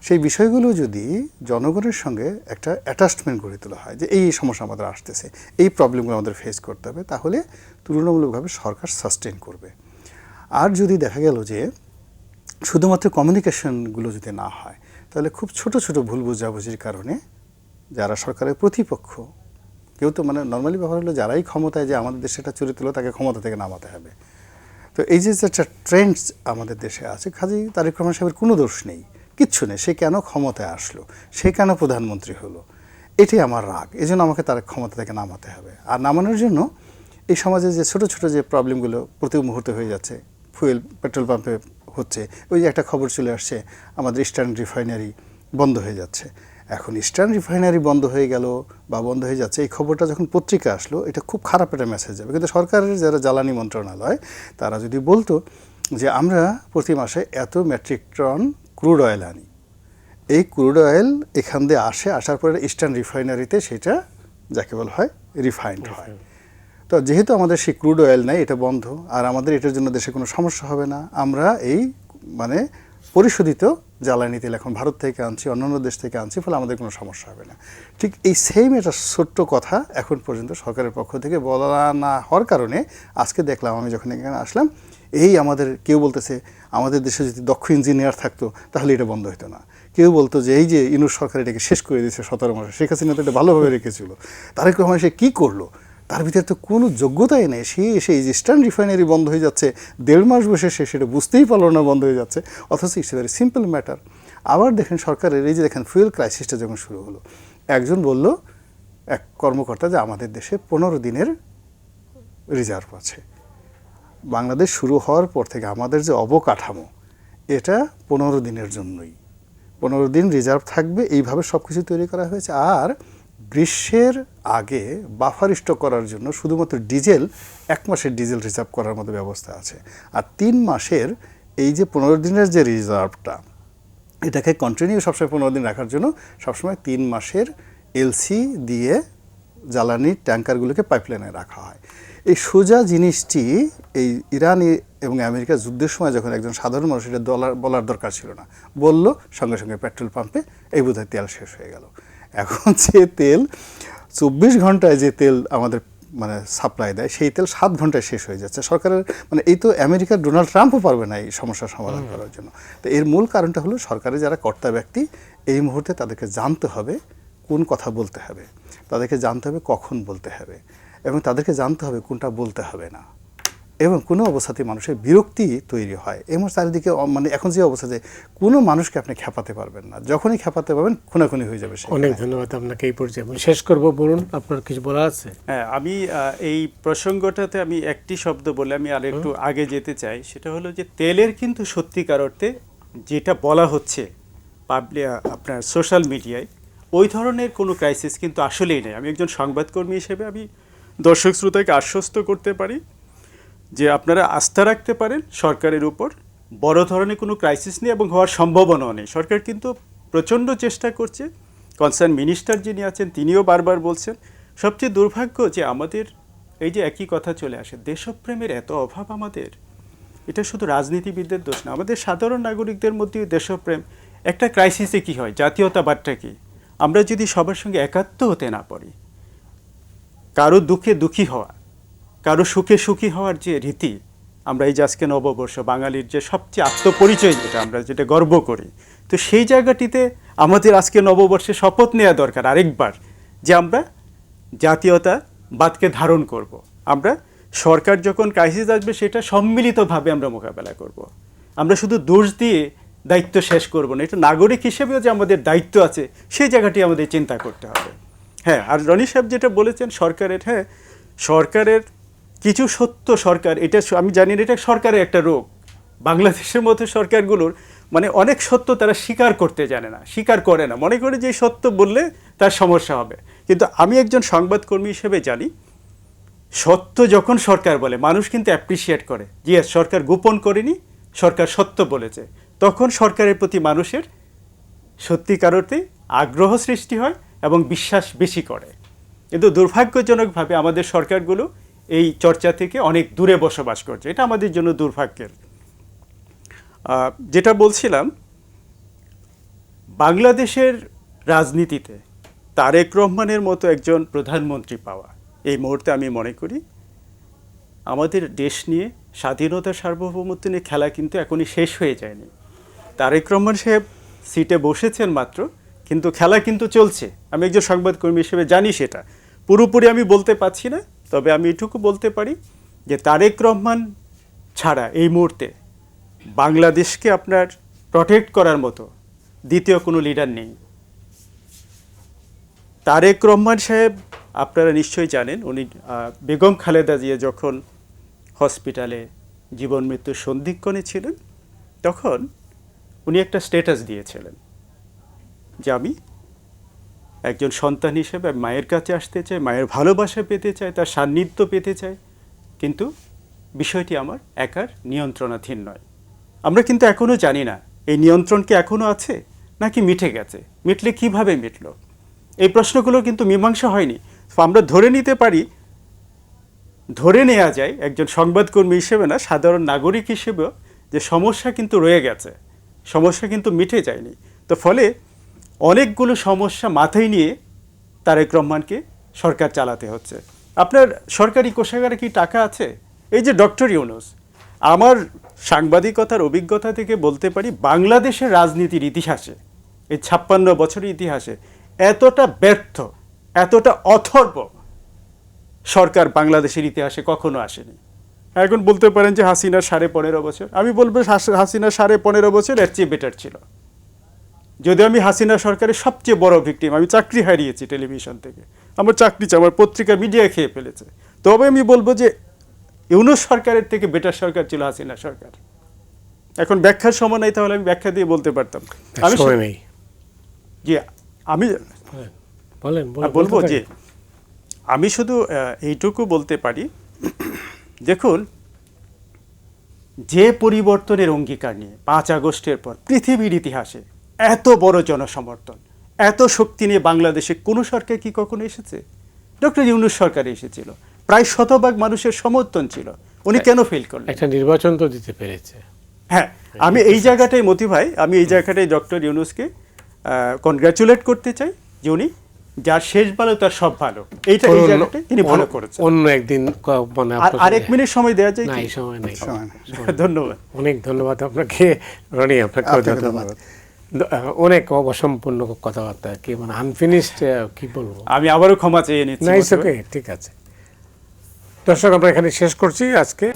সেই বিষয়গুলো যদি জনগণের সঙ্গে একটা অ্যাটাচমেন্ট গড়ে তোলা হয় যে এই সমস্যা আমাদের আসতেছে, এই প্রবলেমগুলো আমাদের ফেস করতে হবে, তাহলে তুলনামূলকভাবে সরকার সাস্টেন করবে। আর যদি দেখা গেল যে শুধুমাত্র কমিউনিকেশনগুলো যদি না হয়, তাহলে খুব ছোট ছোট ভুল বোঝাবুঝির কারণে যারা সরকারের প্রতিপক্ষ, কেউ তো মানে নর্মালি ব্যাপার হলো যারাই ক্ষমতায়, যে আমাদের দেশে একটা চরিত্র হলো তাকে ক্ষমতা থেকে নামাতে হবে। তো এই যে একটা ট্রেন্ডস আমাদের দেশে আছে, কাজেই তারেক রহমান সাহেবের কোনো দোষ নেই, কিচ্ছু নেই। সে কেন ক্ষমতায় আসলো, সে কেন প্রধানমন্ত্রী হলো, এটাই আমার রাগ। এই জন্য আমাকে তার ক্ষমতা থেকে নামাতে হবে। আর নামানোর জন্য এই সমাজে যে ছোট ছোট যে প্রবলেমগুলো প্রতি মুহূর্তে হয়ে যাচ্ছে, ফুয়েল পেট্রোল পাম্পে হচ্ছে, ওই যে একটা খবর চলে আসছে আমাদের ইস্টার্ন রিফাইনারি বন্ধ হয়ে যাচ্ছে। এখন ইস্টার্ন রিফাইনারি বন্ধ হয়ে গেল বা বন্ধ হয়ে যাচ্ছে, এই খবরটা যখন পত্রিকা আসলো, এটা খুব খারাপ একটা মেসেজ যাবে। কিন্তু সরকারের যারা জ্বালানি মন্ত্রণালয়, তারা যদি বলতো যে আমরা প্রতি মাসে এত মেট্রিক টন ক্রুড অয়েল আনি, এই ক্রুড অয়েল এখান দিয়ে আসার পরে ইস্টার্ন রিফাইনারিতে সেটা যাকে বলা হয় রিফাইন্ড হয়। তো যেহেতু আমাদের সেই ক্রুড অয়েল নাই, এটা বন্ধ, আর আমাদের এটার জন্য দেশে কোনো সমস্যা হবে না, আমরা এই মানে পরিশোধিত জ্বালানি তেল এখন ভারত থেকে আনছি, অন্যান্য দেশ থেকে আনছি, ফলে আমাদের কোনো সমস্যা হবে না। ঠিক এই সেম একটা ছোট্ট কথা এখন পর্যন্ত সরকারের পক্ষ থেকে বলা না হওয়ার কারণে আজকে দেখলাম, আমি যখন এখানে আসলাম, এই আমাদের কেউ বলতেছে আমাদের দেশে যদি দক্ষ ইঞ্জিনিয়ার থাকতো তাহলে এটা বন্ধ হতো না। কেউ বলতো যে এই যে ইউনূস সরকার এটাকে শেষ করে দিয়েছে 17 মাসে, শেখ হাসিনা তো এটা ভালোভাবে রেখেছিল, তারেক রহমান সে কী করলো, তার ভিতরে তো কোনো যোগ্যতাই নেই। সে এসে এই যে ইস্টার্ন রিফাইনারি বন্ধ হয়ে যাচ্ছে, 1.5 মাস বসে সে সেটা বুঝতেই পারলো না বন্ধ হয়ে যাচ্ছে, অথচ ইটস ভেরি সিম্পল ম্যাটার। আবার দেখেন সরকারের এই যে দেখেন ফুয়েল ক্রাইসিসটা যখন শুরু হলো, একজন বলল, এক কর্মকর্তা, যে আমাদের দেশে 15 দিনের রিজার্ভ আছে। বাংলাদেশ শুরু হওয়ার পর থেকে আমাদের যে অবকাঠামো, এটা 15 দিনের জন্যই, 15 দিন রিজার্ভ থাকবে, এইভাবে সব কিছু তৈরি করা হয়েছে। আর গ্রীষ্মের আগে বাফার স্টক করার জন্য শুধুমাত্র ডিজেল 1 মাসের ডিজেল রিজার্ভ করার মতো ব্যবস্থা আছে। আর 3 মাসের এই যে 15 দিনের যে রিজার্ভটা, এটাকে কন্টিনিউ সবসময় 15 দিন রাখার জন্য সবসময় 3 মাসের এলসি দিয়ে জ্বালানির ট্যাঙ্কারগুলোকে পাইপলাইনে রাখা হয়। এই সোজা জিনিসটি এই ইরান এবং আমেরিকা যুদ্ধের সময় যখন একজন সাধারণ মানুষ এটা বলার দরকার ছিল না, বলল সঙ্গে সঙ্গে পেট্রোল পাম্পে এই বোধহয় তেল শেষ হয়ে গেল। এখন যে তেল 24 ঘন্টায় যে তেল আমাদের মানে সাপ্লাই দেয়, সেই তেল 7 ঘন্টায় শেষ হয়ে যাচ্ছে। সরকারের মানে এই তো আমেরিকার ডোনাল্ড ট্রাম্পও পারবে না এই সমস্যার সমাধান করার জন্য। তো এর মূল কারণটা হলো সরকারের যারা কর্তা ব্যক্তি এই মুহূর্তে তাদেরকে জানতে হবে কোন কথা বলতে হবে, তাদেরকে জানতে হবে কখন বলতে হবে, এবং তাদেরকে জানতে হবে কোনটা বলতে হবে না। এবং কোনো অবস্থাতে মানুষের বিরক্তি তৈরি হয়। এবং চারিদিকে মানে এখন যে অবস্থা, যে কোনো মানুষকে আপনি খেপাতে পারবেন না, যখনই খেপাতে পারবেন খুনাখুনি হয়ে যাবে। অনেক ধন্যবাদ আপনাকে। এই পর্যায়ে শেষ করবো, বলুন আপনার কিছু বলা আছে? হ্যাঁ, আমি এই প্রসঙ্গটাতে আমি একটি শব্দ বলে আমি আর একটু আগে যেতে চাই। সেটা হলো যে তেলের কিন্তু সত্যিকার অর্থে যেটা বলা হচ্ছে আপনার সোশ্যাল মিডিয়ায়, ওই ধরনের কোনো ক্রাইসিস কিন্তু আসলেই নেই। আমি একজন সংবাদকর্মী হিসেবে আমি দর্শক শ্রোতাকে আশ্বস্ত করতে পারি যে আপনারা আস্থা রাখতে পারেন সরকারের উপর। বড় ধরনের কোনো ক্রাইসিস নেই এবং হওয়ার সম্ভাবনাও নেই। সরকার কিন্তু প্রচণ্ড চেষ্টা করছে। কনসার্ন মিনিস্টার যিনি আছেন তিনিও বারবার বলছেন। সবচেয়ে দুর্ভাগ্য যে আমাদের এই যে একই কথা চলে আসে, দেশপ্রেমের এত অভাব আমাদের। এটা শুধু রাজনীতিবিদদের দোষ না, আমাদের সাধারণ নাগরিকদের মধ্যেও দেশপ্রেম। একটা ক্রাইসিসে কি হয়, জাতীয়তাবাদটা কি? আমরা যদি সবার সঙ্গে একাত্ম হতে না পারি, কারো দুঃখে দুঃখী হওয়া, কারো সুখে সুখী হওয়ার যে রীতি, আমরা এই যে আজকে নববর্ষ, বাঙালির যে সবচেয়ে আত্মপরিচয়, যেটা গর্ব করি, তো সেই জায়গাটিতে আমাদের আজকে নববর্ষে শপথ নেওয়া দরকার আরেকবার, যে আমরা জাতীয়তাবাদকে ধারণ করব। আমরা সরকার যখন ক্রাইসিস আসবে সেটা সম্মিলিতভাবে আমরা মোকাবেলা করব। আমরা শুধু দোষ দিয়ে দায়িত্ব শেষ করব না, এটা নাগরিক হিসেবেও যে আমাদের দায়িত্ব আছে সেই জায়গাটি আমাদের চিন্তা করতে হবে। হ্যাঁ, আর রনি সাহেব যেটা বলেছেন সরকারের কিছু সত্য, সরকার এটা আমি জানি না, এটা সরকারের একটা রোগ। বাংলাদেশের মতো সরকারগুলোর মানে অনেক সত্য তারা স্বীকার করতে জানে না, স্বীকার করে না, মনে করে যে সত্য বললে তার সমস্যা হবে। কিন্তু আমি একজন সংবাদকর্মী হিসেবে জানি, সত্য যখন সরকার বলে মানুষ কিন্তু অ্যাপ্রিসিয়েট করে, যে সরকার গোপন করেনি, সরকার সত্য বলেছে, তখন সরকারের প্রতি মানুষের সত্যিকার অর্থে আগ্রহ সৃষ্টি হয় এবং বিশ্বাস বেশি করে। কিন্তু দুর্ভাগ্যজনকভাবে আমাদের সরকারগুলো এই চর্চা থেকে অনেক দূরে বসবাস করছে। এটা আমাদের জন্য দুর্ভাগ্যের। যেটা বলছিলাম, বাংলাদেশের রাজনীতিতে তারেক রহমানের মতো একজন প্রধানমন্ত্রী পাওয়া এই মুহূর্তে আমি মনে করি আমাদের দেশ নিয়ে, স্বাধীনতা সার্বভৌমত্ব নিয়ে খেলা কিন্তু এখনই শেষ হয়ে যায়নি। তারেক রহমান সাহেব সিটে বসেছেন মাত্র, কিন্তু খেলা কিন্তু চলছে। আমি একজন সংবাদকর্মী হিসেবে জানি সেটা। পুরোপুরি আমি বলতে পারছি না, তবে আমি এটুকু বলতে পারি যে তারেক রহমান ছাড়া এই মুহূর্তে বাংলাদেশকে আপনার প্রটেক্ট করার মতো দ্বিতীয় কোনো লিডার নেই। তারেক রহমান সাহেব আপনারা নিশ্চয়ই জানেন, উনি বেগম খালেদা জিয়া যখন হসপিটালে জীবন মৃত্যুর সন্ধিক্ষণে ছিলেন, তখন উনি একটা স্ট্যাটাস দিয়েছিলেন যে আমি একজন সন্তান হিসেবে মায়ের কাছে আসতে চাই, মায়ের ভালোবাসা পেতে চাই, তার সান্নিধ্য পেতে চাই, কিন্তু বিষয়টি আমার একার নিয়ন্ত্রণাধীন নয়। আমরা কিন্তু এখনও জানি না এই নিয়ন্ত্রণ কি এখনও আছে নাকি মিটে গেছে। মিটলে কিভাবে মিটলো, এই প্রশ্নগুলো কিন্তু মীমাংসা হয়নি। আমরা ধরে নেওয়া যায় একজন সংবাদকর্মী হিসেবে না, সাধারণ নাগরিক হিসেবেও, যে সমস্যা কিন্তু রয়ে গেছে, সমস্যা কিন্তু মিটে যায়নি। তো ফলে অনেকগুলো সমস্যা মাথায় নিয়ে তারেক রহমানকে সরকার চালাতে হচ্ছে। আপনার সরকারি কোষাগারে কি টাকা আছে? এই যে ডক্টর ইউনূস, আমার সাংবাদিকতার অভিজ্ঞতা থেকে বলতে পারি, বাংলাদেশের রাজনীতির ইতিহাসে, এই 56 বছরের ইতিহাসে এতটা ব্যর্থ, এতটা অথর্ব সরকার বাংলাদেশের ইতিহাসে কখনো আসেনি। এখন বলতে পারেন যে হাসিনার 15.5 বছর, আমি বলবো হাসিনার 15.5 বছর এর চেয়ে বেটার ছিল। যদিও আমি হাসিনা সরকারের সবচেয়ে বড় ভিকটিম, আমি চাকরি হারিয়েছি টেলিভিশন থেকে, আমার চাকরি আমার পত্রিকা মিডিয়া খেয়ে ফেলেছে, তবে আমি বলবো যে ইউনূস সরকারের থেকে বেটার সরকার ছিল হাসিনা সরকার। এখন ব্যাখ্যার সময় নাই, তাহলে আমি ব্যাখ্যা দিয়ে বলতে পারতাম। আমি বলবো যে আমি শুধু এইটুকু বলতে পারি, দেখুন, যে পরিবর্তনের অঙ্গীকার নিয়ে 5 আগস্টের পর পৃথিবীর ইতিহাসে এত বড় জনসমর্থন, এত শক্তি নিয়ে বাংলাদেশে কোনো সরকার কি কখনো এসেছে? ডক্টর ইউনূস সরকার এসেছিল, প্রায় শতভাগ মানুষের সমর্থন ছিল, উনি কেন ফেল করলেন? একটা নির্বাচন তো দিতে পেরেছে। হ্যাঁ, আমি এই জায়গাটাই মতি ভাই, আমি এই জায়গাটাই ডক্টর ইউনূসকে কনগ্রাচুলেট করতে চাই যে উনি যার শেষ ভালো তার সব ভালো, এই জায়গাটাই তিনি ভালো করেছেন। অন্য একদিন মানে আর এক মিনিট সময় দেওয়া যায় না, কি? এই সময় নেই। ধন্যবাদ। অনেক ধন্যবাদ আপনাকে রনি, আপনাকে আপনাকে ধন্যবাদ। অনেক অসম্পূর্ণ কথাবার্তা, কি মানে আনফিনিশড, কি বলবো। আমি আবারও ক্ষমা চেয়ে নিচ্ছি। নাইস, ওকে, ঠিক আছে। দর্শক, আমরা এখানে শেষ করছি আজকে।